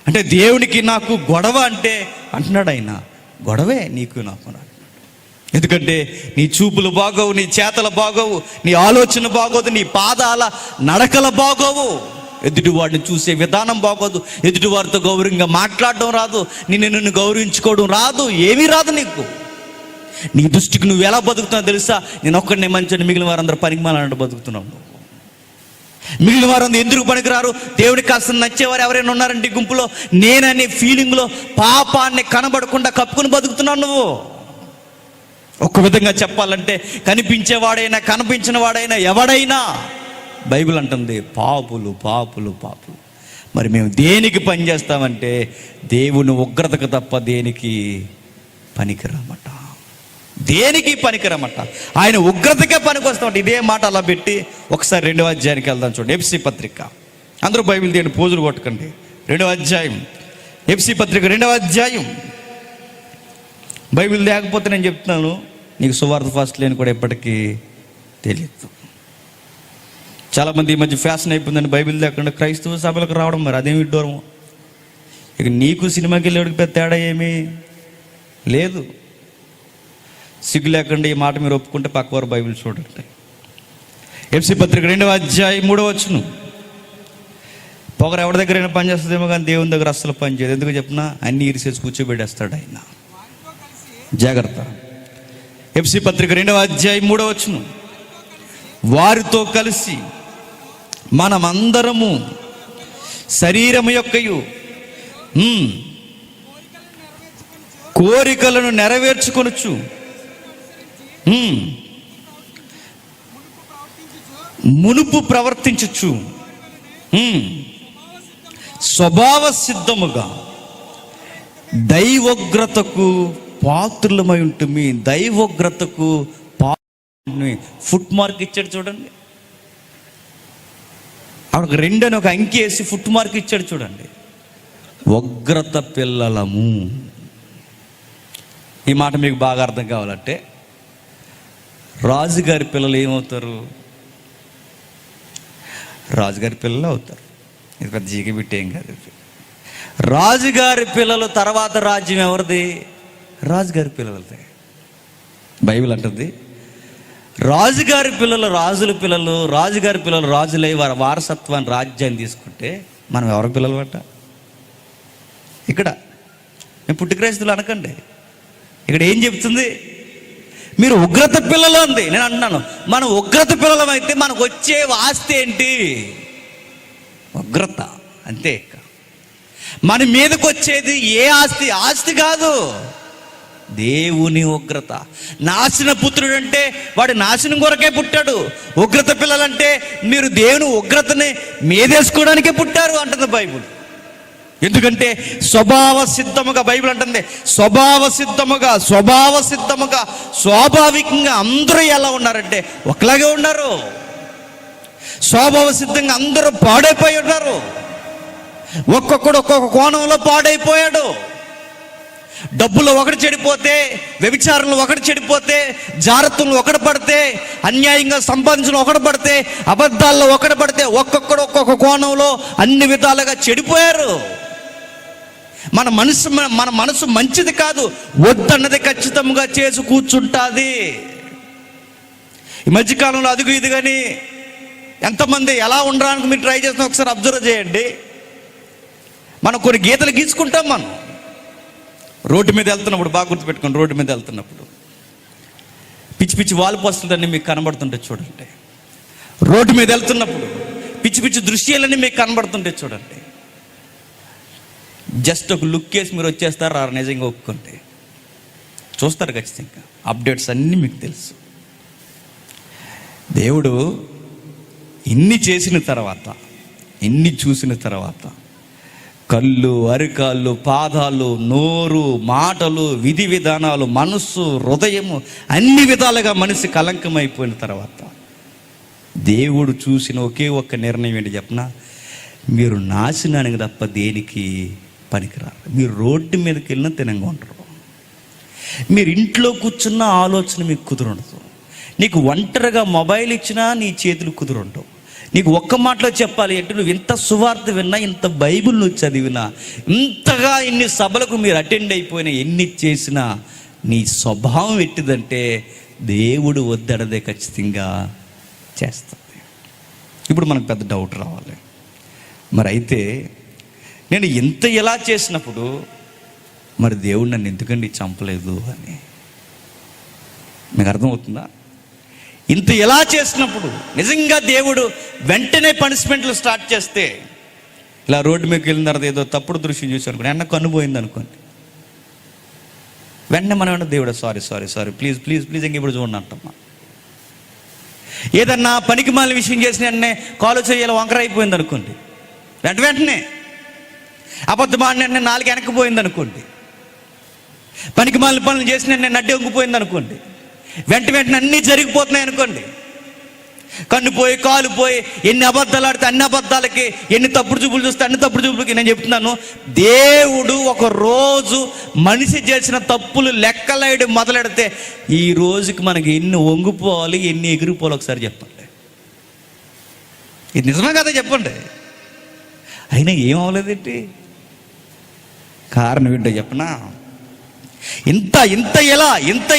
అంటే దేవునికి నాకు గొడవ అంటే అంటున్నాడు ఆయన, గొడవే నీకు నాకు అంటున్నాడు. ఎందుకంటే నీ చూపులు బాగోవు, నీ చేతలు బాగోవు, నీ ఆలోచన బాగోదు, నీ పాదాల నడకల బాగోవు, ఎదుటివాడిని చూసే విధానం బాగోదు, ఎదుటివారితో గౌరవంగా మాట్లాడడం రాదు, నిన్ను గౌరవించుకోవడం రాదు, ఏమీ రాదు నీకు. నీ దృష్టికి నువ్వు ఎలా బతుకుతున్నావు తెలుసా? నేను ఒక్కడినే మంచి, మిగిలిన వారందరూ పనికి మాలంటే బతుకుతున్నావు. మిగిలిన వారందరూ ఎందుకు పనికిరారు? దేవుడికి కాస్త నచ్చేవారు ఎవరైనా ఉన్నారంటే ఈ గుంపులో, నేననే ఫీలింగ్లో పాపాన్ని కనబడకుండా కప్పుకుని బతుకుతున్నావు నువ్వు. ఒక్క విధంగా చెప్పాలంటే, కనిపించేవాడైనా కనిపించిన వాడైనా ఎవడైనా బైబిల్ అంటుంది పాపులు. మరి మేము దేనికి పని చేస్తామంటే, దేవుని ఉగ్రతకు తప్ప దేనికి పనికిరామట. దేనికి పనికిరామట, ఆయన ఉగ్రతకే పనికి వస్తామట. ఇదే మాట అలా పెట్టి ఒకసారి 2వ అధ్యాయానికి వెళ్దాం చూడండి. ఎఫ్సి పత్రిక, అందరూ బైబిల్ తీయండి, పోజులు కొట్టకండి. 2వ అధ్యాయం, ఎఫ్సి పత్రిక 2వ అధ్యాయం. బైబిల్ లేకపోతే నేను చెప్తున్నాను, నీకు సువార్త ఫస్ట్ లేని కూడా ఎప్పటికీ తెలియదు. చాలామంది ఈ మధ్య ఫ్యాషన్ అయిపోయిందని బైబిల్ లేకుండా క్రైస్తవ సభలకు రావడం. మరి అదేమి విడ్డూరము. ఇక నీకు సినిమాకి వెళ్ళేవాడికి పెద్ద తేడా ఏమీ లేదు. సిగ్గు లేకుండా ఈ మాట మీరు ఒప్పుకుంటే పక్కవారు బైబిల్ చూడండి. ఎఫ్సి పత్రిక 2వ అధ్యాయం 3వ వచనం. పొగరు ఎవరి దగ్గరైనా పని చేస్తుందేమో కానీ దేవుని దగ్గర అస్సలు పని చేయదు. ఎందుకు చెప్పినా, అన్ని ఇరిసేసి కూర్చోబెట్టేస్తాడు ఆయన. జాగ్రత్త. ఎఫ్సి పత్రిక 2వ అధ్యాయం 3వ వచనం, వారితో కలిసి మనమందరము శరీరము యొక్కయు కోరికలను నెరవేర్చుకొనుచు మునుపు ప్రవర్తించచ్చు స్వభావ సిద్ధముగా దైవోగ్రతకు పాత్రులమై ఉంటుంది. దైవోగ్రతకు ఫుట్ మార్క్ ఇచ్చాడు చూడండి. అక్కడ 2 అని ఒక అంకి వేసి ఫుట్ మార్క్ ఇచ్చాడు చూడండి. ఉగ్రత పిల్లలము. ఈ మాట మీకు బాగా అర్థం కావాలంటే, రాజుగారి పిల్లలు ఏమవుతారు? రాజుగారి పిల్లలు అవుతారు. ఇది పెద్ద జీగిబిట్టి ఏం కాదు. రాజుగారి పిల్లలు తర్వాత రాజ్యం ఎవరిది? రాజుగారి పిల్లలదే. బైబిల్ అంటుంది రాజుగారి పిల్లలు రాజుల పిల్లలు, రాజుగారి పిల్లలు రాజులై వారి వారసత్వాన్ని రాజ్యాన్ని తీసుకుంటే మనం ఎవరి పిల్లలు అంట? ఇక్కడ నేను పుట్టిక్రైస్తులు అనకండి. ఇక్కడ ఏం చెప్తుంది? మీరు ఉగ్రత పిల్లలు అంది. నేను అంటున్నాను, మనం ఉగ్రత పిల్లలం అయితే మనకు వచ్చే ఆస్తి ఏంటి? ఉగ్రత అంతే. మన మీదకి వచ్చేది ఏ ఆస్తి? ఆస్తి కాదు, దేవుని ఉగ్రత. నాశన పుత్రుడు అంటే వాడు నాశనం కొరకే పుట్టాడు. ఉగ్రత పిల్లలంటే మీరు దేవుని ఉగ్రతని మీదేసుకోవడానికే పుట్టారు అంటుంది బైబిల్. ఎందుకంటే స్వభావ సిద్ధముగా, బైబిల్ అంటుంది స్వభావ సిద్ధముగా స్వాభావికంగా అందరూ ఎలా ఉన్నారంటే ఒకలాగే ఉన్నారు. స్వభావ సిద్ధంగా అందరూ పాడైపోయి ఉన్నారు. ఒక్కొక్కడు ఒక్కొక్క కోణంలో పాడైపోయాడు. డబ్బులో ఒకటి చెడిపోతే, వ్యభిచారంలో ఒకటి చెడిపోతే, జాగ్రత్తలు ఒకటి పడితే, అన్యాయంగా సంపాదించడం ఒకటి పడితే, అబద్ధాల్లో ఒకటి పడితే, ఒక్కొక్కడు ఒక్కొక్క కోణంలో అన్ని విధాలుగా చెడిపోయారు. మన మనసు మంచిది కాదు, వద్దన్నది ఖచ్చితంగా చేసి కూర్చుంటుంది. ఈ మధ్యకాలంలో అదుగు ఇది కానీ ఎంతమంది ఎలా ఉండడానికి మీరు ట్రై చేస్తున్నా ఒకసారి అబ్జర్వ్ చేయండి. మనం కొన్ని గీతలు గీసుకుంటాం. మనం రోడ్డు మీద వెళ్తున్నప్పుడు, బాగా గుర్తుపెట్టుకోండి, రోడ్డు మీద వెళ్తున్నప్పుడు పిచ్చి పిచ్చి వాల్ పోస్టులన్నీ మీకు కనబడుతుంటే చూడండి. రోడ్డు మీద వెళ్తున్నప్పుడు పిచ్చి పిచ్చి దృశ్యాలన్నీ మీకు కనబడుతుంటే చూడండి. జస్ట్ ఒక లుక్ వేసి మీరు వచ్చేస్తారు, నిజంగా ఒప్పుకుంటే చూస్తారు ఖచ్చితంగా. అప్డేట్స్ అన్నీ మీకు తెలుసు. దేవుడు ఇన్ని చేసిన తర్వాత, ఇన్ని చూసిన తర్వాత కళ్ళు, అరికాళ్ళు, పాదాలు, నోరు, మాటలు, విధి విధానాలు, మనస్సు, హృదయము అన్ని విధాలుగా మనిషి కలంకమైపోయిన తర్వాత దేవుడు చూసిన ఒకే ఒక్క నిర్ణయం ఏంటి చెప్పనా? మీరు నాశనానికి తప్ప దేనికి పనికిరారు. మీరు రోడ్డు మీదకి వెళ్ళినా తినంగా ఉంటారు. మీరు ఇంట్లో కూర్చున్న ఆలోచన మీకు కుదురుండదు. నీకు ఒంటరిగా మొబైల్ ఇచ్చినా నీ చేతులు కుదురుండవు. నీకు ఒక్క మాటలో చెప్పాలి అంటే, నువ్వు ఇంత సువార్త విన్నా, ఇంత బైబిల్ నువ్వు చదివినా, ఇంతగా ఇన్ని సభలకు మీరు అటెండ్ అయిపోయినా, ఎన్ని చేసినా నీ స్వభావం ఎట్టిదంటే దేవుడు వద్దడదే ఖచ్చితంగా చేస్తుంది. ఇప్పుడు మనకు పెద్ద డౌట్ రావాలి, మరి అయితే నేను ఇంత ఎలా చేసినప్పుడు మరి దేవుడు నన్ను ఎందుకండి చంపలేదు అని. మీకు అర్థమవుతుందా? ఇంత ఎలా చేసినప్పుడు నిజంగా దేవుడు వెంటనే పనిష్మెంట్లు స్టార్ట్ చేస్తే, ఇలా రోడ్డు మీదకి వెళ్ళిన తర్వాత ఏదో తప్పుడు దృశ్యం చూసి అనుకోండి, అన్న కన్నుపోయింది అనుకోండి, వెంటనే మనం ఏమన్నా దేవుడు సారీ ప్లీజ్ ఇంక ఇప్పుడు చూడండి అంటమ్మా. ఏదన్నా పనికి మాలిన విషయం చేసిన వెంటనే కాలు చేయాలి వంకర అయిపోయింది అనుకోండి, వెంటనే అబద్ధమాడిన వెంటనే నాలుగు వెనక్కిపోయింది అనుకోండి, పనికి మాలిన పనులు చేసిన వెంటనే నడ్డి వంగిపోయింది అనుకోండి, వెంటనే అన్నీ జరిగిపోతున్నాయి అనుకోండి, కన్ను పోయి కాలు పోయి, ఎన్ని అబద్ధాలు ఆడితే అన్ని అబద్ధాలకి, ఎన్ని తప్పుడు చూపులు చూస్తే అన్ని తప్పుడు చూపులకి. నేను చెప్తున్నాను, దేవుడు ఒక రోజు మనిషి చేసిన తప్పులు లెక్కలేయడం మొదలెడితే ఈ రోజుకి మనకి ఎన్ని వంగిపోవాలి, ఎన్ని ఎగిరిపోవాలి ఒకసారి చెప్పండి. ఇది నిజమే కదా చెప్పండి. అయినా ఏం అవ్వలేదేంటి? కారణం ఏంటో చెప్పనా? ఇంత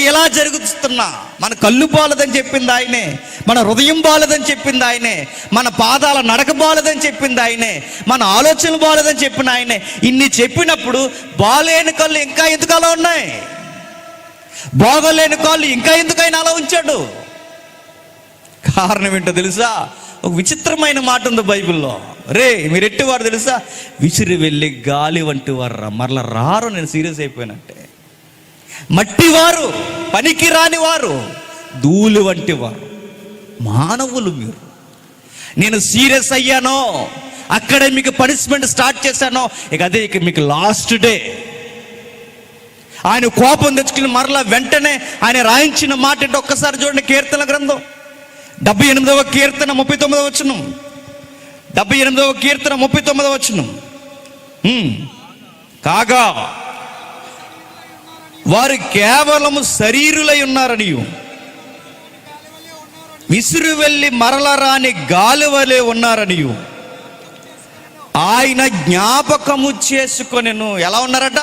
ఎలా జరుగుతున్నా, మన కళ్ళు బాలదని చెప్పింది ఆయనే, మన హృదయం బాలదని చెప్పింది ఆయనే, మన పాదాల నడక బాలదని చెప్పింది ఆయనే, మన ఆలోచనలు బాలదని చెప్పిన ఆయనే. ఇన్ని చెప్పినప్పుడు బాలేని కళ్ళు ఇంకా ఎందుకు అలా ఉన్నాయి? బాగోలేని కాళ్ళు ఇంకా ఎందుకు ఆయన అలా ఉంచాడు? కారణం ఏంటో తెలుసా? ఒక విచిత్రమైన మాట ఉంది బైబిల్లో. రే మీరు ఎట్టివారు తెలుసా? విసిరి వెళ్ళి గాలి వంటి వారు మరలా రారు. నేను సీరియస్ అయిపోయినట్టే. మట్టివారు, పనికి రాని వారు, ధూళి వంటి వారు, మానవులు మీరు. నేను సీరియస్ అయ్యానో, అక్కడే మీకు పనిష్మెంట్ స్టార్ట్ చేశానో, ఇక మీకు లాస్ట్ డే. ఆయన కోపం తెచ్చుకుని మరలా వెంటనే ఆయన రాయించిన మాట ఏంటో ఒక్కసారి చూడండి. కీర్తన గ్రంథం 78వ కీర్తన 39వ వచనం. 78వ కీర్తన 39వ వచనం. కాగా వారు కేవలము శరీరులై ఉన్నారనియు, విసురు వెళ్ళి మరల రాని గాలి వలె ఉన్నారనియు ఆయన జ్ఞాపకము చేసుకొనెను. ఎలా ఉన్నారట?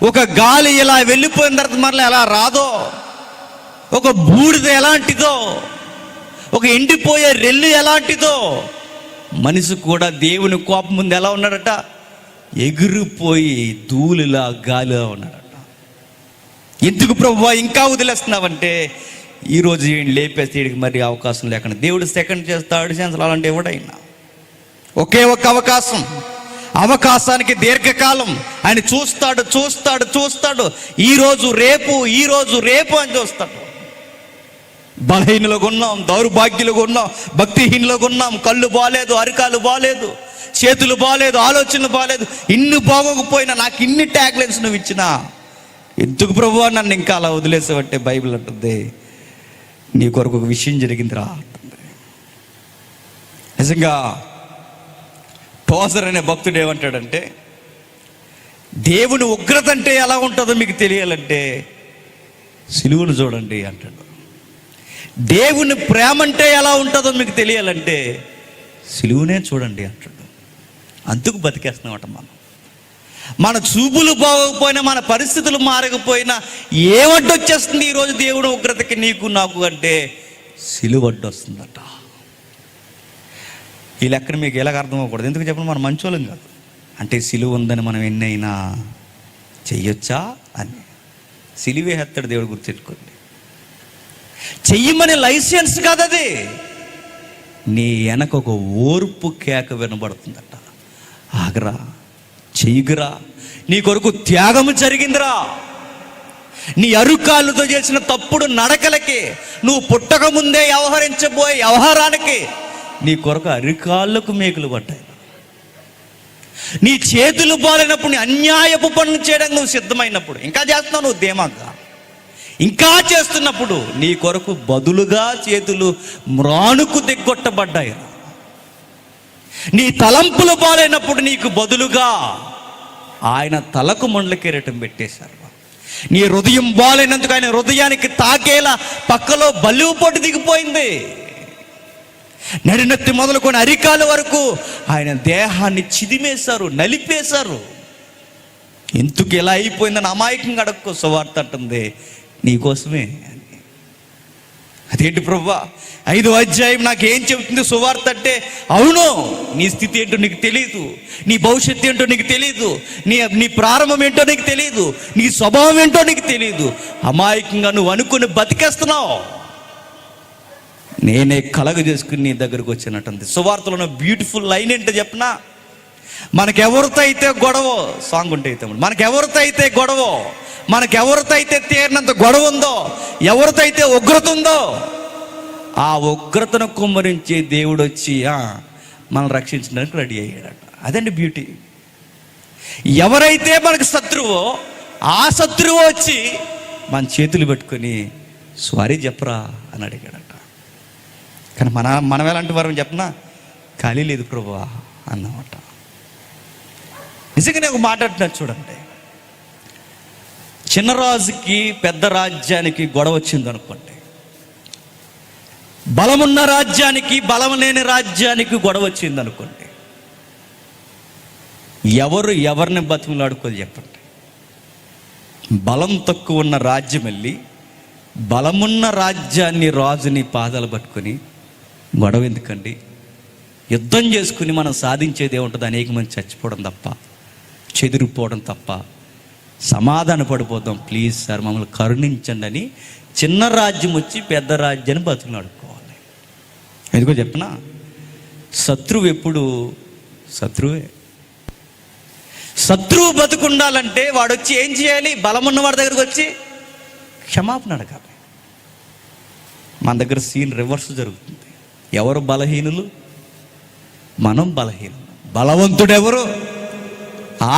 ఒక గాలి ఇలా వెళ్ళిపోయిన తర్వాత మరలా ఎలా రాదో, ఒక బూడిద ఎలాంటిదో, ఒక ఎండిపోయే రెల్లు ఎలాంటిదో, మనిషి కూడా దేవుని కోపం ముందు ఎలా ఉన్నాడట? ఎగిరిపోయి ధూళిలా గాలిలా ఉన్నాడట. ఎందుకు ప్రభువా ఇంకా వదిలేస్తున్నావంటే, ఈరోజు ఈయన లేపేస్తే వీడికి మరి అవకాశం లేకుండా దేవుడు సెకండ్ చేస్తాడు ఛాన్స్ అలాంటి ఎవడైనా. ఒకే ఒక అవకాశానికి దీర్ఘకాలం ఆయన చూస్తాడు. ఈరోజు రేపు అని చూస్తాడు. బలహీనులుగా ఉన్నాం, దౌర్భాగ్యులుగా ఉన్నాం, భక్తిహీనులుగా ఉన్నాం. కళ్ళు బాలేదు, అరికాలు బాలేదు, చేతులు బాలేదు, ఆలోచనలు బాలేదు. ఇన్ని బాగోకపోయినా నాకు ఇన్ని ట్యాగ్లైన్స్ నువ్వు ఇచ్చినా ఎందుకు ప్రభువా నన్ను ఇంకా అలా వదిలేసావంటే బైబిల్ అంటుంది, నీ కొరకు ఒక విషయం జరిగిందిరా అంటుంది. నిజంగా టోజర్ అనే భక్తుడు ఏమంటాడంటే, దేవుని ఉగ్రత అంటే ఎలా ఉంటుందో మీకు తెలియాలంటే సిలువను చూడండి అంటాడు. దేవుని ప్రేమ అంటే ఎలా ఉంటుందో మీకు తెలియాలంటే సిలువనే చూడండి అంటాడు. అందుకు బతికేస్తున్నామట మనం. మన చూపులు బాగోకపోయినా, మన పరిస్థితులు మారకపోయినా ఏమడ్డొచ్చేస్తుంది ఈరోజు దేవుడు ఉగ్రతకి నీకు నాకు అంటే సిలువ అడ్డొస్తుందట. ఈ లెక్కన మీకు ఎలాగ అర్థం అవ్వకూడదు. ఎందుకు చెప్పండి, మనం మంచోళ్ళం కాదు. అంటే సిలువ ఉందని మనం ఎన్నైనా చెయ్యొచ్చా అని సిలువే హెత్తాడు దేవుడు, గుర్తెట్టుకోండి. చెయ్యమనే లైసెన్స్ కాదు అది. నీ వెనక ఒక ఓర్పు కేక వినబడుతుందట. ఆగరా, చెయ్యగురా, నీ కొరకు త్యాగము జరిగిందిరా. నీ అరుకాళ్ళతో చేసిన తప్పుడు నడకలకి, నువ్వు పుట్టక ముందే వ్యవహరించబోయే వ్యవహారానికి నీ కొరకు అరికాళ్ళకు మేకులు పడ్డాయి. నీ చేతులు బాలేనప్పుడు, నీ అన్యాయపు పనులు చేయడానికి నువ్వు సిద్ధమైనప్పుడు, ఇంకా చేస్తున్నావు నువ్వు ధీమాగా, ఇంకా చేస్తున్నప్పుడు నీ కొరకు బదులుగా చేతులు మ్రానుకు దిగ్గొట్టబడ్డాయి. నీ తలంపులు బాలైనప్పుడు నీకు బదులుగా ఆయన తలకు మండల కిరీటం పెట్టేశారు. నీ హృదయం బాలైనందుకు ఆయన హృదయానికి తాకేలా పక్కలో బల్లివు పొట్టు దిగిపోయింది. నడినెత్తి మొదలుకొని అరికాల వరకు ఆయన దేహాన్ని చిదిమేశారు, నలిపేశారు. ఎందుకు ఎలా అయిపోయిందని అమాయకంగా అడక్కో. సువార్త అంటుంది నీకోసమే. అదేంటి ప్రభువా, 5వ అధ్యాయం నాకేం చెబుతుంది సువార్త అంటే? అవును, నీ స్థితి ఏంటో నీకు తెలియదు, నీ భవిష్యత్తు ఏంటో నీకు తెలియదు, నీ ప్రారంభం ఏంటో నీకు తెలియదు, నీ స్వభావం ఏంటో నీకు తెలియదు. అమాయకంగా నువ్వు అనుకుని బతికేస్తున్నావు. నేనే కలగ చేసుకుని నీ దగ్గరకు వచ్చినట్టుంది. సువార్తలో ఉన్న బ్యూటిఫుల్ లైన్ ఏంటో చెప్పనా? మనకెవరితో అయితే గొడవ, సాంగ్ ఉంటే అయితే మనకెవరితో అయితే గొడవ, మనకెవరితో అయితే తీరినంత గొడవ ఉందో, ఎవరితో అయితే ఉగ్రత ఉందో, ఆ ఉగ్రతను కుమ్మరించే దేవుడు వచ్చి మనల్ని రక్షించడానికి రెడీ అయ్యాడట. అదండి బ్యూటీ. ఎవరైతే మనకు శత్రువో ఆ శత్రువు వచ్చి మన చేతులు పెట్టుకొని సారీ చెప్పరా అని అడిగాడట. కానీ మనం ఎలాంటి వారు చెప్పనా? ఖాళీ లేదు ప్రభువా అన్నమాట. నిజంగా నేను మాట్లాడుతున్నాను చూడండి. చిన్న రాజుకి పెద్ద రాజ్యానికి గొడవ వచ్చింది అనుకోండి, బలమున్న రాజ్యానికి బలం లేని రాజ్యానికి గొడవ వచ్చింది అనుకోండి, ఎవరిని బతిమలాడుకోదు చెప్పండి? బలం తక్కువ ఉన్న రాజ్యం వెళ్ళి బలమున్న రాజ్యాన్ని, రాజుని పాదాలు పట్టుకొని గొడవ ఎందుకండి? యుద్ధం చేసుకుని మనం సాధించేది ఏముంటుంది? అనేక మంది చచ్చిపోవడం తప్ప, చెదిరిపోవడం తప్ప. సమాధాన పడిపోతాం. ప్లీజ్ సార్ మమ్మల్ని కరుణించండి అని చిన్న రాజ్యం వచ్చి పెద్ద రాజ్యాన్ని బతుకులాడుకోవాలి. ఎందుకో చెప్పనా? శత్రువు ఎప్పుడు శత్రువే. శత్రువు బతుకుండాలంటే వాడు వచ్చి ఏం చేయాలి? బలమున్న వాడి దగ్గరకు వచ్చి క్షమాపణ అడగాలి. మన దగ్గర సీన్ రివర్స్ జరుగుతుంది. ఎవరు బలహీనులు? మనం బలహీనులు. బలవంతుడెవరు?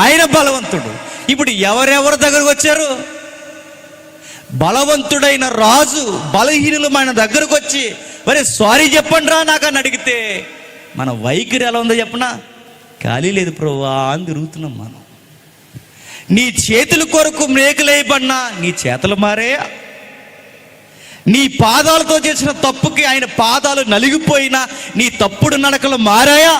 ఆయన బలవంతుడు. ఇప్పుడు ఎవరెవరి దగ్గరకు వచ్చారు? బలవంతుడైన రాజు బలహీనులు మన దగ్గరకు వచ్చి మరి సారీ చెప్పండి రా నాకు అని అడిగితే మన వైఖరి ఎలా ఉందో చెప్పనా? ఖాళీ లేదు ప్రభువా అని తిరుగుతున్నాం మనం. నీ చేతుల కొరకు మేకులేయబడినా నీ చేతులు మారాయా? నీ పాదాలతో చేసిన తప్పుకి ఆయన పాదాలు నలిగిపోయినా నీ తప్పుడు నడకలు మారాయా?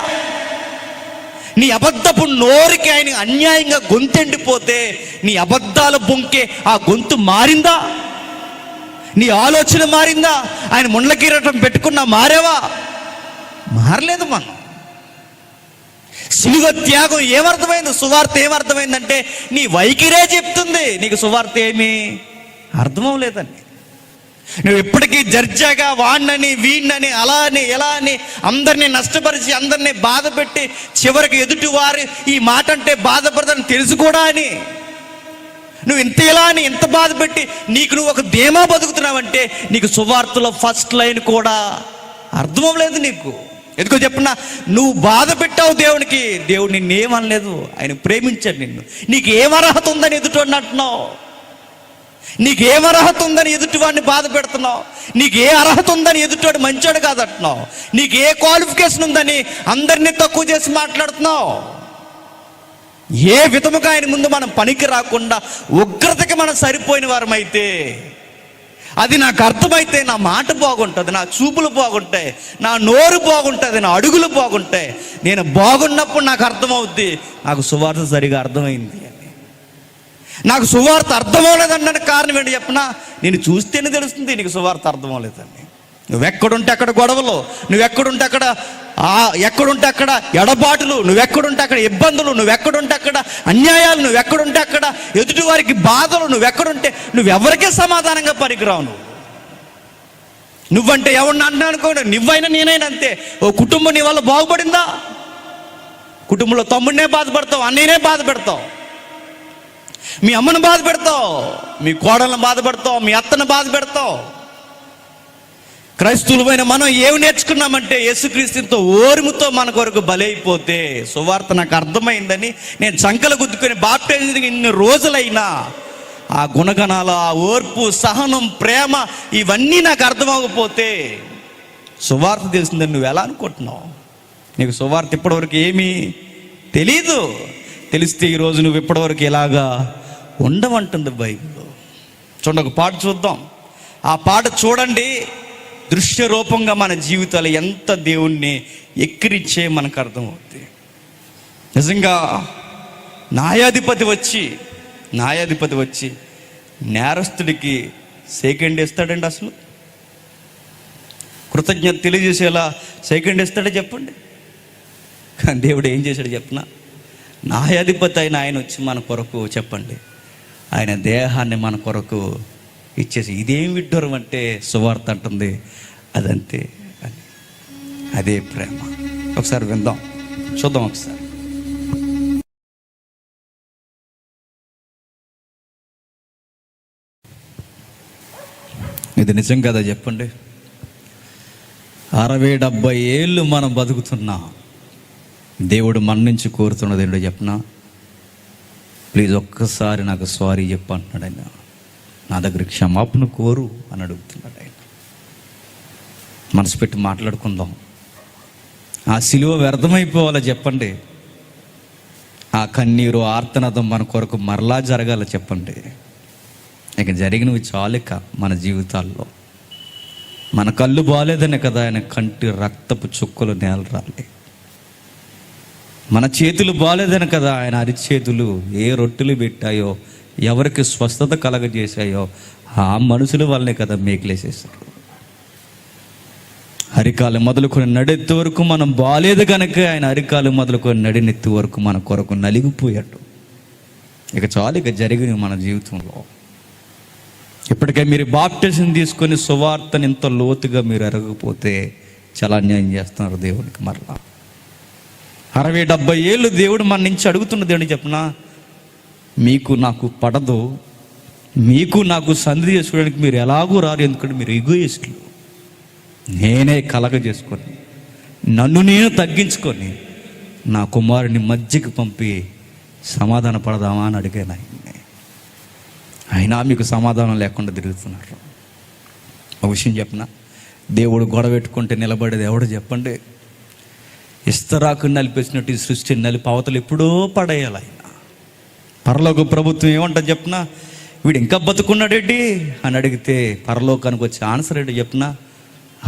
నీ అబద్ధపు నోరుకి ఆయన అన్యాయంగా గొంతెండిపోతే నీ అబద్ధాల బొంకే ఆ గొంతు మారిందా? నీ ఆలోచన మారిందా? ఆయన ముండ్ల కిరీటం పెట్టుకున్నా మారేవా? మారలేదు. మనం సిలువ త్యాగం ఏమర్థమైంది? సువార్త ఏమర్థమైందంటే నీ వైఖరే చెప్తుంది నీకు సువార్త ఏమీ అర్థమవలేదని. నువ్వు ఎప్పటికీ జర్జాగా వాణ్ణని వీణ్ణని అలా అని ఎలా అని అందరినీ నష్టపరిచి అందరినీ బాధ పెట్టి చివరికి ఎదుటి వారు ఈ మాట అంటే బాధపడతాను తెలుసు కూడా అని నువ్వు ఇంత ఇలా అని ఎంత బాధ పెట్టి నీకు నువ్వు ఒక ధీమా బతుకుతున్నావంటే నీకు సువార్తలో ఫస్ట్ లైన్ కూడా అర్థం అవ్వలేదు నీకు. ఎందుకో చెప్పినా నువ్వు బాధ పెట్టావు దేవునికి, దేవుడు నిన్నేమనలేదు, ఆయన ప్రేమించాడు నిన్ను. నీకు ఏం అర్హత ఉందని ఎదుటి అంటున్నావు? నీకేం అర్హత ఉందని ఎదుటివాడిని బాధ పెడుతున్నావు? నీకు ఏ అర్హత ఉందని ఎదుటివాడు మంచోడు కాదంటున్నావు? నీకు ఏ క్వాలిఫికేషన్ ఉందని అందరినీ తక్కువ చేసి మాట్లాడుతున్నావు? ఏ విధముగా ఆయన ముందు మనం పనికి రాకుండా ఉగ్రతకి మనం సరిపోయిన వారమైతే, అది నాకు అర్థమైతే నా మాట బాగుంటుంది, నా చూపులు బాగుంటాయి, నా నోరు బాగుంటుంది, నా అడుగులు బాగుంటాయి, నేను బాగున్నప్పుడు నాకు అర్థమవుద్ది నాకు సువార్త సరిగా అర్థమైంది అని. నాకు సువార్త అర్థమవలేదన్న కారణం ఏంటి చెప్పనా? నేను చూస్తేనే తెలుస్తుంది నీకు సువార్త అర్థమవలేదని. నువ్వెక్కడుంటే అక్కడ గొడవలు, నువ్వెక్కడుంటే అక్కడ ఎక్కడుంటే అక్కడ ఎడబాటులు, నువ్వెక్కడుంటే అక్కడ ఇబ్బందులు, నువ్వెక్కడుంటే అక్కడ అన్యాయాలు, నువ్వెక్కడుంటే అక్కడ ఎదుటి వారికి బాధలు, నువ్వెక్కడుంటే నువ్వెవరికే సమాధానంగా పనికిరావు. నువ్వంటే ఎవరిని అంటున్నా అనుకోండి, నువ్వైనా నేనైనా అంతే. ఓ కుటుంబం నీ వల్ల బాగుపడిందా? కుటుంబంలో తమ్ముడినే బాధపడతావు, అన్నయ్యనే బాధ పెడతావు, మీ అమ్మను బాధ పెడతావు, మీ కోడలను బాధ పెడతావు, మీ అత్తను బాధ పెడతావు. క్రైస్తవులమైన మనం ఏమి నేర్చుకున్నామంటే యేసుక్రీస్తుతో ఓర్ముతో మన కొరకు బలైపోతే సువార్త నాకు అర్థమైందని నేను చంకలు గుద్దుకొని బాప్టిజం ఇన్ని రోజులైనా ఆ గుణగణాలు, ఆ ఓర్పు, సహనం, ప్రేమ ఇవన్నీ నాకు అర్థమవకపోతే సువార్త తెలిసిందని నువ్వు ఎలా అనుకుంటున్నావు? నీకు సువార్త ఇప్పటివరకు ఏమీ తెలీదు. తెలిస్తే ఈరోజు నువ్వు ఇప్పటివరకు ఇలాగా ఉండమంటుంది బైబిల్. చూడండి, ఒక పాట చూద్దాం. ఆ పాట చూడండి, దృశ్య రూపంగా మన జీవితాలు ఎంత దేవుణ్ణి ఎక్కిరిచ్చే మనకు అర్థమవుతుంది. నిజంగా న్యాయాధిపతి వచ్చి నేరస్తుడికి సెకండ్ ఇస్తాడండి? అసలు కృతజ్ఞత తెలియజేసేలా సెకండ్ ఇస్తాడే చెప్పండి? కానీ దేవుడు ఏం చేశాడు చెప్పనా? న్యాయాధిపతి అయిన ఆయన వచ్చి మన కొరకు చెప్పండి, ఆయన దేహాన్ని మన కొరకు ఇచ్చేసి ఇదేం విడ్డూరం అంటే సువార్త అంటుంది అదంతే అని. అదే ప్రేమ. ఒకసారి విందాం, చూద్దాం ఒకసారి. ఇది నిజం కదా చెప్పండి? 60-70 ఏళ్ళు మనం బతుకుతున్నా దేవుడు మన నుంచి కోరుతున్నది ఏంటో చెప్పనా? ప్లీజ్ ఒక్కసారి నాకు సారీ చెప్పు అంటున్నాడు ఆయన. నా దగ్గర క్షమాపణ కోరు అని అడుగుతున్నాడు ఆయన. మనసు పెట్టి మాట్లాడుకుందాం. ఆ సిలువ వ్యర్థమైపోవాలా చెప్పండి? ఆ కన్నీరు, ఆర్తనాదం మన కొరకు మరలా జరగాల చెప్పండి? ఇక జరిగినవి చాలిక మన జీవితాల్లో. మన కళ్ళు బాగాలేదనే కదా ఆయన కంటి రక్తపు చుక్కలు నేల రాలి. మన చేతులు బాగాలేదని కదా ఆయన అరిచేతులు ఏ రొట్టెలు పెట్టాయో, ఎవరికి స్వస్థత కలగజేశాయో ఆ మనుషుల వల్లనే కదా మేకులేసేసారు. అరికాలు మొదలుకొని నడెత్తి వరకు మనం బాగాలేదు కనుక ఆయన అరికాలు మొదలుకొని నడినెత్తి వరకు మన కొరకు నలిగిపోయాడు. ఇక చాలు, ఇక జరిగిన మన జీవితంలో. ఇప్పటికే మీరు బాప్టిజం తీసుకొని సువార్తని ఇంత లోతుగా మీరు ఎరగకపోతే చాలా అన్యాయం చేస్తున్నారు దేవునికి. మరలా 60-70 ఏళ్ళు దేవుడు మన నుంచి అడుగుతున్నది ఏంటి చెప్పనా? మీకు నాకు పడదు, మీకు నాకు సంధి చేసుకోవడానికి మీరు ఎలాగూ రారు, ఎందుకంటే మీరు ఎగోయిస్టులు. నేనే కలగజేసుకొని నన్ను నేను తగ్గించుకొని నా కుమారుని మధ్యకి పంపి సమాధాన పడదామా అని అడిగాను ఆయన్ని. అయినా మీకు సమాధానం లేకుండా తిరుగుతున్నారు. ఒక విషయం చెప్పనా, దేవుడు గొడవ పెట్టుకుంటే నిలబడేది ఎవడు చెప్పండి? ఇస్తరాకుని నలిపేసినట్టు ఈ సృష్టిని నలిపి అవతలు ఎప్పుడో పడేయాలి ఆయన. పరలోక ప్రభుత్వం ఏమంటుంది చెప్పనా? వీడు ఇంకా బతుకున్నాడేంటి అని అడిగితే పరలోకానికి వచ్చే ఆన్సర్ ఏంటి చెప్పనా?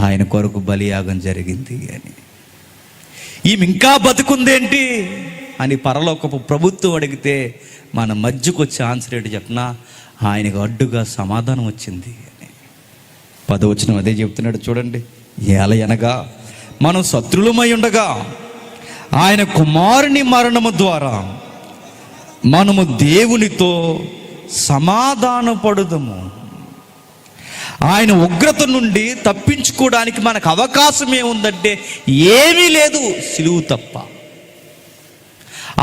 ఆయన కొరకు బలియాగం జరిగింది అని. ఈమె ఇంకా బతుకుందేంటి అని పరలోకపు ప్రభుత్వం అడిగితే మన మధ్యకు వచ్చే ఆన్సర్ ఏంటి చెప్పనా? ఆయనకు అడ్డుగా సమాధానం వచ్చింది అని. 10వ వచనం అదే చెప్తున్నాడు చూడండి. ఏలయనగా మనం శత్రులమై ఉండగా ఆయన కుమారుని మరణము ద్వారా మనము దేవునితో సమాధానపడుదము. ఆయన ఉగ్రత నుండి తప్పించుకోవడానికి మనకు అవకాశం ఏముందంటే ఏమీ లేదు, సిలువు తప్ప.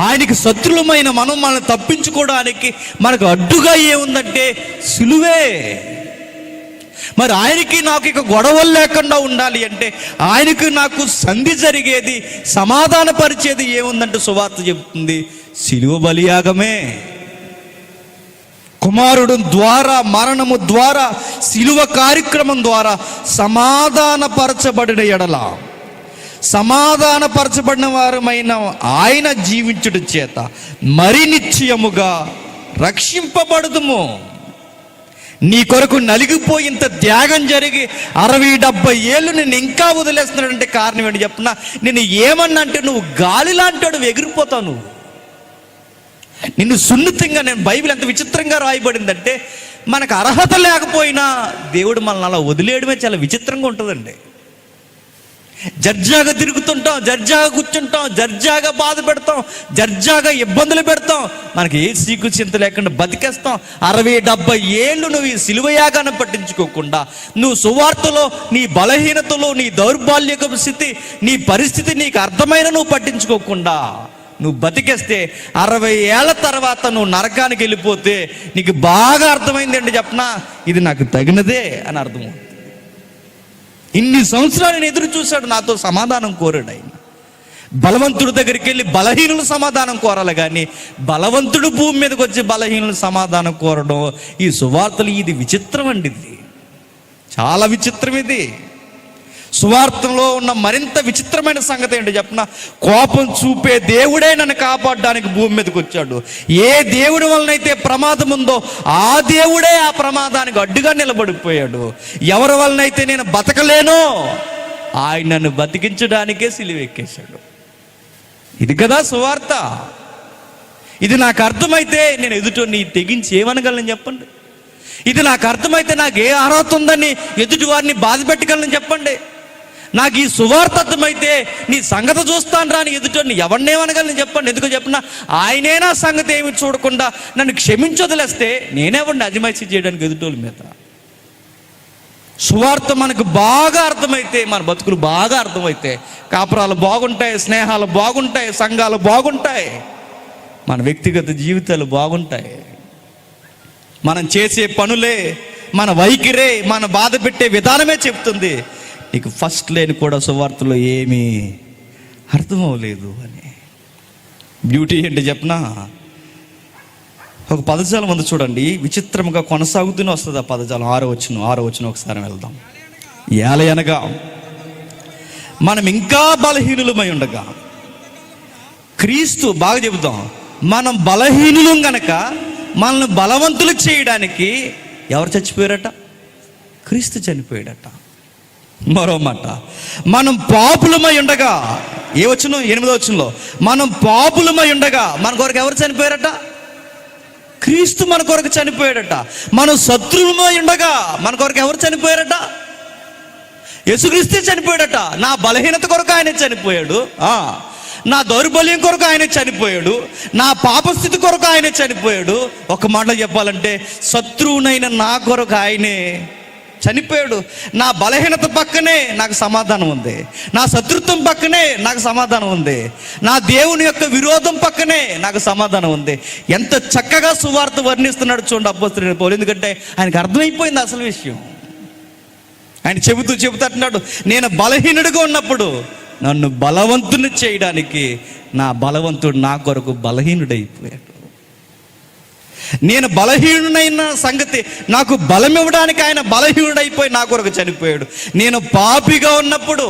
ఆయనకి శత్రులమైన మనల్ని తప్పించుకోవడానికి మనకు అడ్డుగా ఏముందంటే సిలువే. మరి ఆయనకి నాకు ఇక గొడవలు లేకుండా ఉండాలి అంటే ఆయనకి నాకు సంధి జరిగేది, సమాధానపరిచేది ఏముందంటే సువార్త చెబుతుంది, సిలువ బలియాగమే. కుమారుడు ద్వారా, మరణము ద్వారా, సిలువ కార్యక్రమం ద్వారా సమాధానపరచబడిన ఎడల, సమాధానపరచబడిన వారమైన ఆయన జీవించుట చేత మరి నిశ్చయముగా రక్షింపబడుదుము. నీ కొరకు నలిగిపోయి ఇంత త్యాగం జరిగి 60-70 ఏళ్ళు నేను ఇంకా వదిలేస్తున్నాడంటే కారణం ఏంటి చెప్పనా? నేను ఏమన్నా అంటే నువ్వు గాలి లాంటాడు, ఎగిరిపోతావు నువ్వు. నిన్ను సున్నితంగా, నేను బైబిల్ ఎంత విచిత్రంగా రాయబడిందంటే మనకు అర్హత లేకపోయినా దేవుడు మనల్ని అలా వదిలేయడమే చాలా విచిత్రంగా ఉంటుందండి. జర్జాగా తిరుగుతుంటాం, జర్జాగా కూర్చుంటాం, జర్జాగా బాధ పెడతాం, జర్జాగా ఇబ్బందులు పెడతాం, మనకి ఏ సీకు చింత లేకుండా బతికేస్తాం. 60-70 ఏళ్ళు నువ్వు ఈ సిలువయాగాన్ని పట్టించుకోకుండా, నువ్వు సువార్తలో నీ బలహీనతలో, నీ దౌర్బల్యపు స్థితి, నీ పరిస్థితి నీకు అర్థమైన నువ్వు పట్టించుకోకుండా నువ్వు బతికేస్తే 60 ఏళ్ల తర్వాత నువ్వు నరకానికి వెళ్ళిపోతే నీకు బాగా అర్థమైంది ఏంటి చెప్పనా? ఇది నాకు తగినదే అని అర్థమవుతుంది. ఇన్ని సంవత్సరాలు నేను ఎదురు చూశాడు, నాతో సమాధానం కోరాడు ఆయన. బలవంతుడి దగ్గరికి వెళ్ళి బలహీనులు సమాధానం కోరాలి కానీ బలవంతుడు భూమి మీదకి వచ్చి బలహీనులు సమాధానం కోరడం ఈ సువార్తలు, ఇది విచిత్రం అండి. ఇది చాలా విచిత్రం. ఇది సువార్తలో ఉన్న మరింత విచిత్రమైన సంగతి ఏంటి చెప్పనా? కోపం చూపే దేవుడే నన్ను కాపాడడానికి భూమి మీదకి వచ్చాడు. ఏ దేవుడి వలనైతే ప్రమాదం ఉందో ఆ దేవుడే ఆ ప్రమాదానికి అడ్డుగా నిలబడిపోయాడు. ఎవరి వలనైతే నేను బతకలేనో ఆయన నన్ను బతికించడానికే సిలువెక్కేశాడు. ఇది కదా సువార్త. ఇది నాకు అర్థమైతే నేను ఎదుటి తెగించి ఏమనగలను చెప్పండి? ఇది నాకు అర్థమైతే నాకు ఏ అర్హత ఉందని ఎదుటి వారిని బాధ పెట్టగలను చెప్పండి? నాకు ఈ సువార్త అర్థమైతే నీ సంగతి చూస్తాను రాని ఎదుటి ఎవరినేమనగలను చెప్పండి? ఎందుకు చెప్పినా ఆయనే నా సంగతి ఏమి చూడకుండా నన్ను క్షమించొదిలేస్తే నేనేవ్వండి అజమాయిషీ చేయడానికి ఎదుటోళ్ళ మీద. సువార్త మనకు బాగా అర్థమైతే, మన బతుకులు బాగా అర్థమైతే కాపురాలు బాగుంటాయి, స్నేహాలు బాగుంటాయి, సంఘాలు బాగుంటాయి, మన వ్యక్తిగత జీవితాలు బాగుంటాయి. మనం చేసే పనులే, మన వైఖరే, మన బాధ పెట్టే విధానమే చెప్తుంది నీకు ఫస్ట్ లేని కూడా సువార్తలో ఏమీ అర్థం అవ్వలేదు అని. బ్యూటీ ఏంటి చెప్పనా? ఒక పదజాలం ఉంది చూడండి, విచిత్రంగా కొనసాగుతూనే వస్తుంది ఆ పదజాలం. 6వ వచనం ఒకసారి వెళ్దాం. ఏలయనగా మనం ఇంకా బలహీనులమై ఉండగా క్రీస్తు, బాగా చెబుతాం, మనం బలహీనులం గనక మనల్ని బలవంతులు చేయడానికి ఎవరు చచ్చిపోయారట? క్రీస్తు చనిపోయాడట. మరో మాట, మనం పాపులమై ఉండగా, ఏ వచనం? 8వ వచనంలో, మనం పాపులమై ఉండగా మన కొరకు ఎవరు చనిపోయారట? క్రీస్తు మన కొరకు చనిపోయాడట. మనం శత్రువులమై ఉండగా మన కొరకు ఎవరు చనిపోయారట? యేసుక్రీస్తే చనిపోయాడట. నా బలహీనత కొరకు ఆయన చనిపోయాడు, నా దౌర్బల్యం కొరకు ఆయన చనిపోయాడు, నా పాపస్థితి కొరకు ఆయన చనిపోయాడు. ఒక మాటలో చెప్పాలంటే శత్రువునైన నా కొరకు ఆయనే చనిపోయాడు. నా బలహీనత పక్కనే నాకు సమాధానం ఉంది, నా శత్రుత్వం పక్కనే నాకు సమాధానం ఉంది, నా దేవుని యొక్క విరోధం పక్కనే నాకు సమాధానం ఉంది. ఎంత చక్కగా సువార్త వర్ణిస్తున్నాడు చూడండి అపోస్తలుడైన పౌలు. ఎందుకంటే ఆయనకు అర్థమైపోయింది అసలు విషయం. ఆయన చెబుతూ అంటున్నాడు, నేను బలహీనుడిగా ఉన్నప్పుడు నన్ను బలవంతుని చేయడానికి నా బలవంతుడు నా కొరకు బలహీనుడైపోయాడు. నేను బలహీనుడైన సంగతి నాకు బలం ఇవ్వడానికి ఆయన బలహీనుడైపోయి నా కొరకు చనిపోయాడు. నేను పాపిగా ఉన్నప్పుడు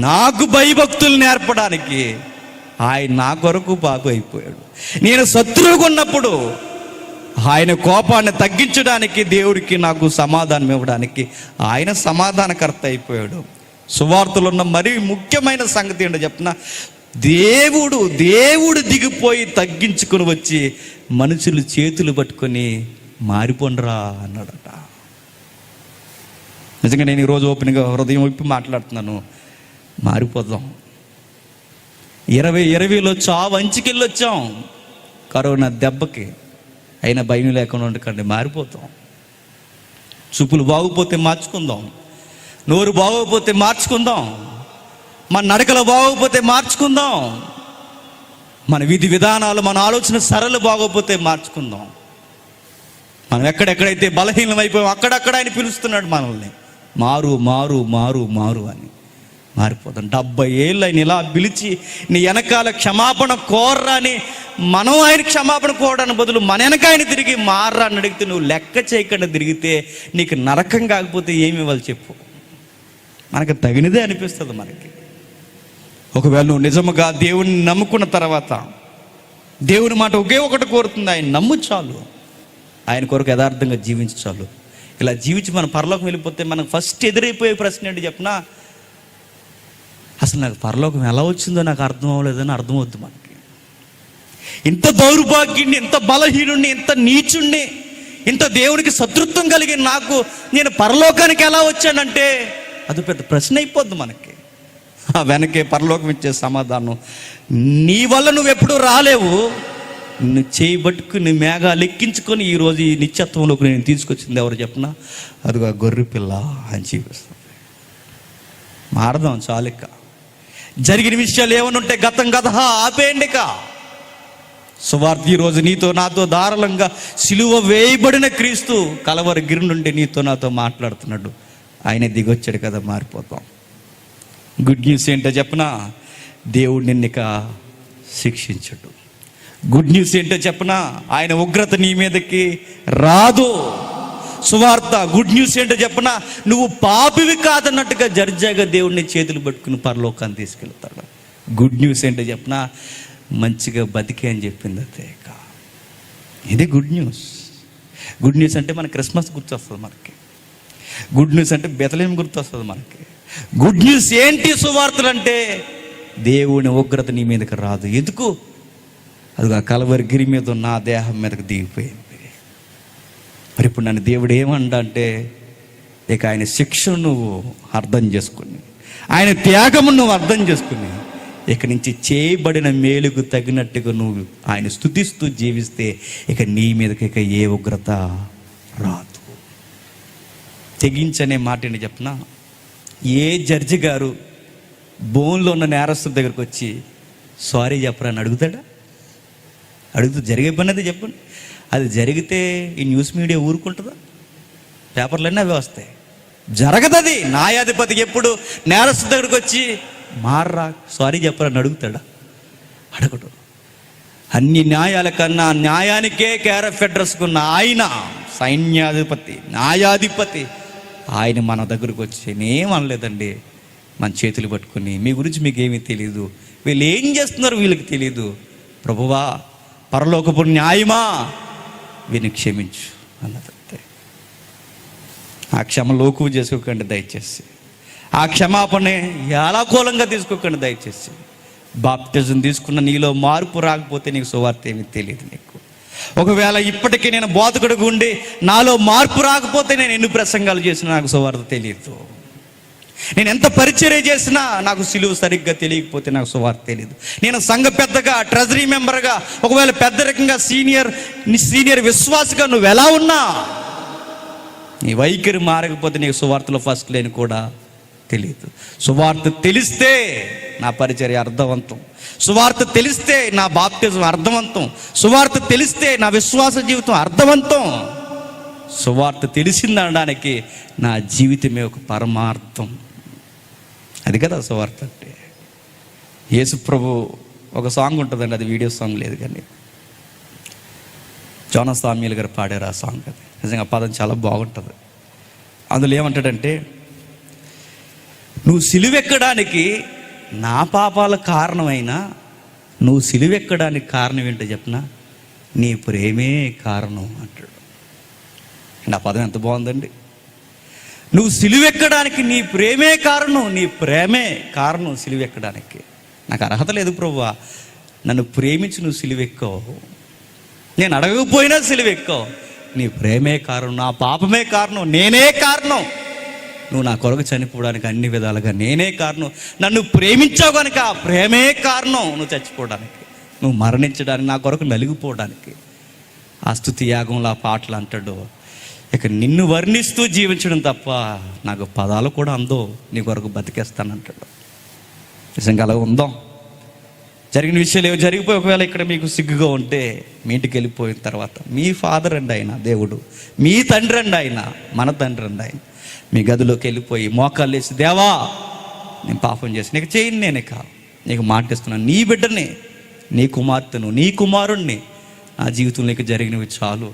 నాకు భయభక్తులు నేర్పడానికి ఆయన నా కొరకు పాపి అయిపోయాడు. నేను శత్రువుగా ఉన్నప్పుడు ఆయన కోపాన్ని తగ్గించడానికి, దేవుడికి నాకు సమాధానం ఇవ్వడానికి ఆయన సమాధానకర్త అయిపోయాడు. సువార్తలో ఉన్న మరీ ముఖ్యమైన సంగతి ఏంటో చెప్తున్నా, దేవుడు దిగిపోయి తగ్గించుకుని వచ్చి మనుషులు చేతులు పట్టుకొని మారిపోండ్రా అన్నాడట. నిజంగా నేను ఈరోజు ఓపెన్గా హృదయం విప్పి మాట్లాడుతున్నాను. మారిపోదాం. 2020లో చావు అంచుకెళ్ళి వచ్చాం కరోనా దెబ్బకి. అయినా భయం లేకుండా ఉండకండి, మారిపోతాం. చూపులు బాగోపోతే మార్చుకుందాం, నోరు బాగోకపోతే మార్చుకుందాం, మన నడకలు బాగోకపోతే మార్చుకుందాం, మన విధి విధానాలు మన ఆలోచన సరళ బాగోకపోతే మార్చుకుందాం. మనం ఎక్కడెక్కడైతే బలహీనం అయిపోయాం అక్కడక్కడ ఆయన పిలుస్తున్నాడు మనల్ని, మారు మారు మారు మారు అని. మారిపోతాం. 70 ఏళ్ళు ఆయన ఇలా పిలిచి నీ వెనకాల క్షమాపణ కోర్రా అని మనం ఆయన క్షమాపణ కోరడానికి బదులు మన వెనక ఆయన తిరిగి మార్రా అని అడిగితే నువ్వు లెక్క చేయకుండా తిరిగితే నీకు నరకం కాకపోతే ఏమి ఇవ్వాలి చెప్పు? మనకు తగినదే అనిపిస్తుంది మనకి. ఒకవేళ నువ్వు నిజముగా దేవుని నమ్ముకున్న తర్వాత దేవుని మాట ఒకే ఒకటి కోరుతుంది, ఆయన నమ్ము చాలు, ఆయన కొరకు యథార్థంగా జీవించు చాలు. ఇలా జీవించి మనం పరలోకం వెళ్ళిపోతే మనకు ఫస్ట్ ఎదురైపోయే ప్రశ్న ఏంటి చెప్పినా, అసలు నాకు పరలోకం ఎలా వచ్చిందో నాకు అర్థం అవ్వలేదని అర్థమవుద్ది మనకి. ఇంత దౌర్భాగ్యుడిని, ఇంత బలహీనుడిని, ఇంత నీచుణ్ణి, ఇంత దేవునికి శత్రుత్వం కలిగి నేను పరలోకానికి ఎలా వచ్చానంటే అది పెద్ద ప్రశ్న అయిపోద్ది మనకి. ఆ వెనకే పరలోకం ఇచ్చే సమాధానం, నీ వల్ల నువ్వు ఎప్పుడూ రాలేవు, నువ్వు చేయబట్టుకుని మేఘాలు ఎక్కించుకొని ఈరోజు ఈ నిత్యత్వంలోకి నేను తీసుకొచ్చింది ఎవరు చెప్పినా, అదిగో గొర్రె పిల్ల అని చూపిస్తుంది. మారదాం చాలిక. జరిగిన విషయాలు ఏమైనా ఉంటే గతం గత ఆపేయండిక. సువార్త ఈరోజు నీతో నాతో ధారాళంగా సిలువ వేయబడిన క్రీస్తు కలవరి గిరి నుండి నీతో నాతో మాట్లాడుతున్నాడు. ఆయన దిగొచ్చాడు కదా, మారిపోతాం. గుడ్ న్యూస్ ఏంటో చెప్పనా, దేవుడు నిన్నిక శిక్షించడు. గుడ్ న్యూస్ ఏంటో చెప్పనా, ఆయన ఉగ్రత నీ మీదకి రాదు. సువార్త గుడ్ న్యూస్ ఏంటో చెప్పనా, నువ్వు పాపివి కాదన్నట్టుగా జడ్జాగా దేవుడిని చేతులు పట్టుకుని పరలోకాన్ని తీసుకెళ్తాడు. గుడ్ న్యూస్ ఏంటో చెప్పనా, మంచిగా బతికే అని చెప్పింది అంతే. ఇది గుడ్ న్యూస్. గుడ్ న్యూస్ అంటే మన క్రిస్మస్ గుర్తొస్తుంది మనకి. గుడ్ న్యూస్ అంటే బెతలేం గుర్తొస్తుంది మనకి. గుడ్ న్యూస్ ఏంటి సువార్తలు అంటే, దేవుని ఉగ్రత నీ మీదకి రాదు. ఎందుకు? అదిగా కలవరి గిరి మీద నా దేహం మీదకి దిగిపోయింది. మరి ఇప్పుడు నన్ను దేవుడు ఏమంటా అంటే, ఇక ఆయన శిక్షను నువ్వు అర్థం చేసుకుని, ఆయన త్యాగము నువ్వు అర్థం చేసుకుని, ఇక నుంచి చేయబడిన మేలుకు తగినట్టుగా నువ్వు ఆయన స్తుతిస్తూ జీవిస్తే ఇక నీ మీదకి ఇక ఏ ఉగ్రత రాదు. తెగించనే మాట ఏంటి చెప్పనా, ఏ జడ్జి గారు బోన్లో ఉన్న నేరస్తుల దగ్గరకు వచ్చి సారీ చెప్పరా అని అడుగుతాడా? అడుగుతూ జరిగే పని అది చెప్పండి. అది జరిగితే ఈ న్యూస్ మీడియా ఊరుకుంటుందా? పేపర్లన్నీ అవి వస్తాయి. జరగదు అది. న్యాయాధిపతికి ఎప్పుడు నేరస్తు దగ్గరకు వచ్చి మార్రా సారీ చెప్పరని అడుగుతాడా? అడగడు. అన్ని న్యాయాల కన్నా న్యాయానికే కేర్ ఆఫ్ అడ్రస్కున్న ఆయన సైన్యాధిపతి, న్యాయాధిపతి, ఆయన మన దగ్గరకు వచ్చి నేమనలేదండి, మన చేతులు పట్టుకుని మీ గురించి మీకు ఏమీ తెలియదు, వీళ్ళు ఏం చేస్తున్నారో వీళ్ళకి తెలియదు, ప్రభువా పరలోకపు న్యాయమా వీని క్షమించు అన్నదంతే. ఆ క్షమ లోకువ చేసుకోకండి దయచేసి. ఆ క్షమాపణ ఎలాకూలంగా తీసుకోకండి దయచేసి. బాప్టిజం తీసుకున్న నీలో మార్పు రాకపోతే నీకు సువార్త ఏమీ తెలియదు నీకు. ఒకవేళ ఇప్పటికీ నేను బోధకుడిగా ఉండి నాలో మార్పు రాకపోతే నేను ఎన్ని ప్రసంగాలు చేసినా నాకు సువార్త తెలియదు. నేను ఎంత పరిచర్య చేసినా నాకు సిలువ సరిగ్గా తెలియకపోతే నాకు సువార్త తెలియదు. నేను సంఘ పెద్దగా, ట్రెజరీ మెంబర్గా, ఒకవేళ పెద్దరికంగా సీనియర్ విశ్వాసగా నువ్వు ఎలా ఉన్నా నీ వైఖరి మారకపోతే నీకు సువార్తలో ఫస్ట్ లేని కూడా తెలియదు. సువార్త తెలిస్తే నా పరిచర్య అర్థవంతం, సువార్త తెలిస్తే నా బాప్తిజం అర్థవంతం, సువార్త తెలిస్తే నా విశ్వాస జీవితం అర్థవంతం, సువార్త తెలిసిందనడానికి నా జీవితమే ఒక పరమార్థం. అది కదా సువార్త అంటే. యేసు ప్రభు ఒక సాంగ్ ఉంటుందండి, అది వీడియో సాంగ్ లేదు కానీ జోనస్ సామ్యూల్ గారు పాడారు ఆ సాంగ్. అది నిజంగా పదం చాలా బాగుంటుంది. అందులో ఏమంటాడంటే, నువ్వు సిలువెక్కడానికి నా పాపాల కారణమైనా నువ్వు సిలువెక్కడానికి కారణం ఏంటో చెప్పనా, నీ ప్రేమే కారణం అంటాడు. నా పదం ఎంత బాగుందండి. నువ్వు సిలువెక్కడానికి నీ ప్రేమే కారణం, నీ ప్రేమే కారణం సిలువెక్కడానికి. నాకు అర్హత లేదు ప్రభువా, నన్ను ప్రేమించి నువ్వు సిలువెక్కావు, నేను అడగకపోయినా సిలువెక్కావు, నీ ప్రేమే కారణం, నా పాపమే కారణం, నేనే కారణం, నువ్వు నా కొరకు చనిపోవడానికి అన్ని విధాలుగా నేనే కారణం, నన్ను ప్రేమించావు కనుక ఆ ప్రేమే కారణం నువ్వు చచ్చిపోవడానికి, నువ్వు మరణించడానికి, నా కొరకు నలిగిపోవడానికి. ఆ స్తుతి యాగంలో ఆ పాటలు అంటాడు, ఇక నిన్ను వర్ణిస్తూ జీవించడం తప్ప నాకు పదాలు కూడా అందో, నీ కొరకు బతికేస్తానంటాడు. నిజంగా అలా ఉందాం. జరిగిన విషయాలు ఏవో జరిగిపోయి ఒకవేళ ఇక్కడ మీకు సిగ్గుగా ఉంటే మీ ఇంటికి వెళ్ళిపోయిన తర్వాత మీ ఫాదర్ అండి ఆయన, దేవుడు మీ తండ్రి అండి ఆయన, మన తండ్రి అండి ఆయన, మీ గదిలోకి వెళ్ళిపోయి మోకాళ్ళు వేసి, దేవా నేను పాపం చేసి నీకు చేయను, నేనే కాదు నీకు మాటిస్తున్నాను, నీ బిడ్డని, నీ కుమార్తెను, నీ కుమారుణ్ణి, నా జీవితంలో నీకు జరిగినవి చాలు,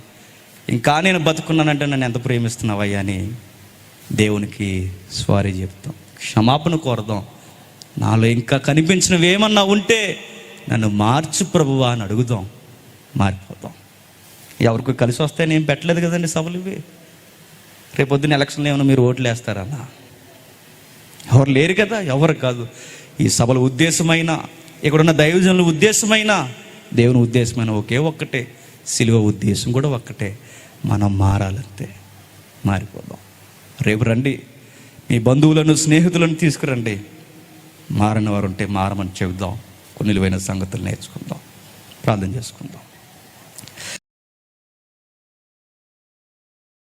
ఇంకా నేను బతుకున్నానంటే నన్ను ఎంత ప్రేమిస్తున్నావయ్యా అని దేవునికి సారీ చెప్తాం, క్షమాపణ కోరదాం. నాలో ఇంకా కనిపించినవి ఏమన్నా ఉంటే నన్ను మార్చు ప్రభువా అని అడుగుదాం, మారిపోతాం. ఎవరికి కలిసి వస్తే నేను పెట్టలేదు కదండి సభలు ఇవి. రేపొద్దున ఎలక్షన్లో ఏమైనా మీరు ఓట్లు వేస్తారన్నా, ఎవరు లేరు కదా, ఎవరు కాదు. ఈ సభల ఉద్దేశమైన, ఇక్కడున్న దైవజనుల ఉద్దేశమైన, దేవుని ఉద్దేశమైన ఒకే ఒక్కటే, సిలువ ఉద్దేశం కూడా ఒక్కటే, మనం మారాలంతే, మారిపోదాం. రేపు రండి, మీ బంధువులను స్నేహితులను తీసుకురండి, మారని వారు ఉంటే మారమని చెబుదాం, కొన్ని విలువైన సంగతులు నేర్చుకుందాం, ప్రార్థన చేసుకుందాం.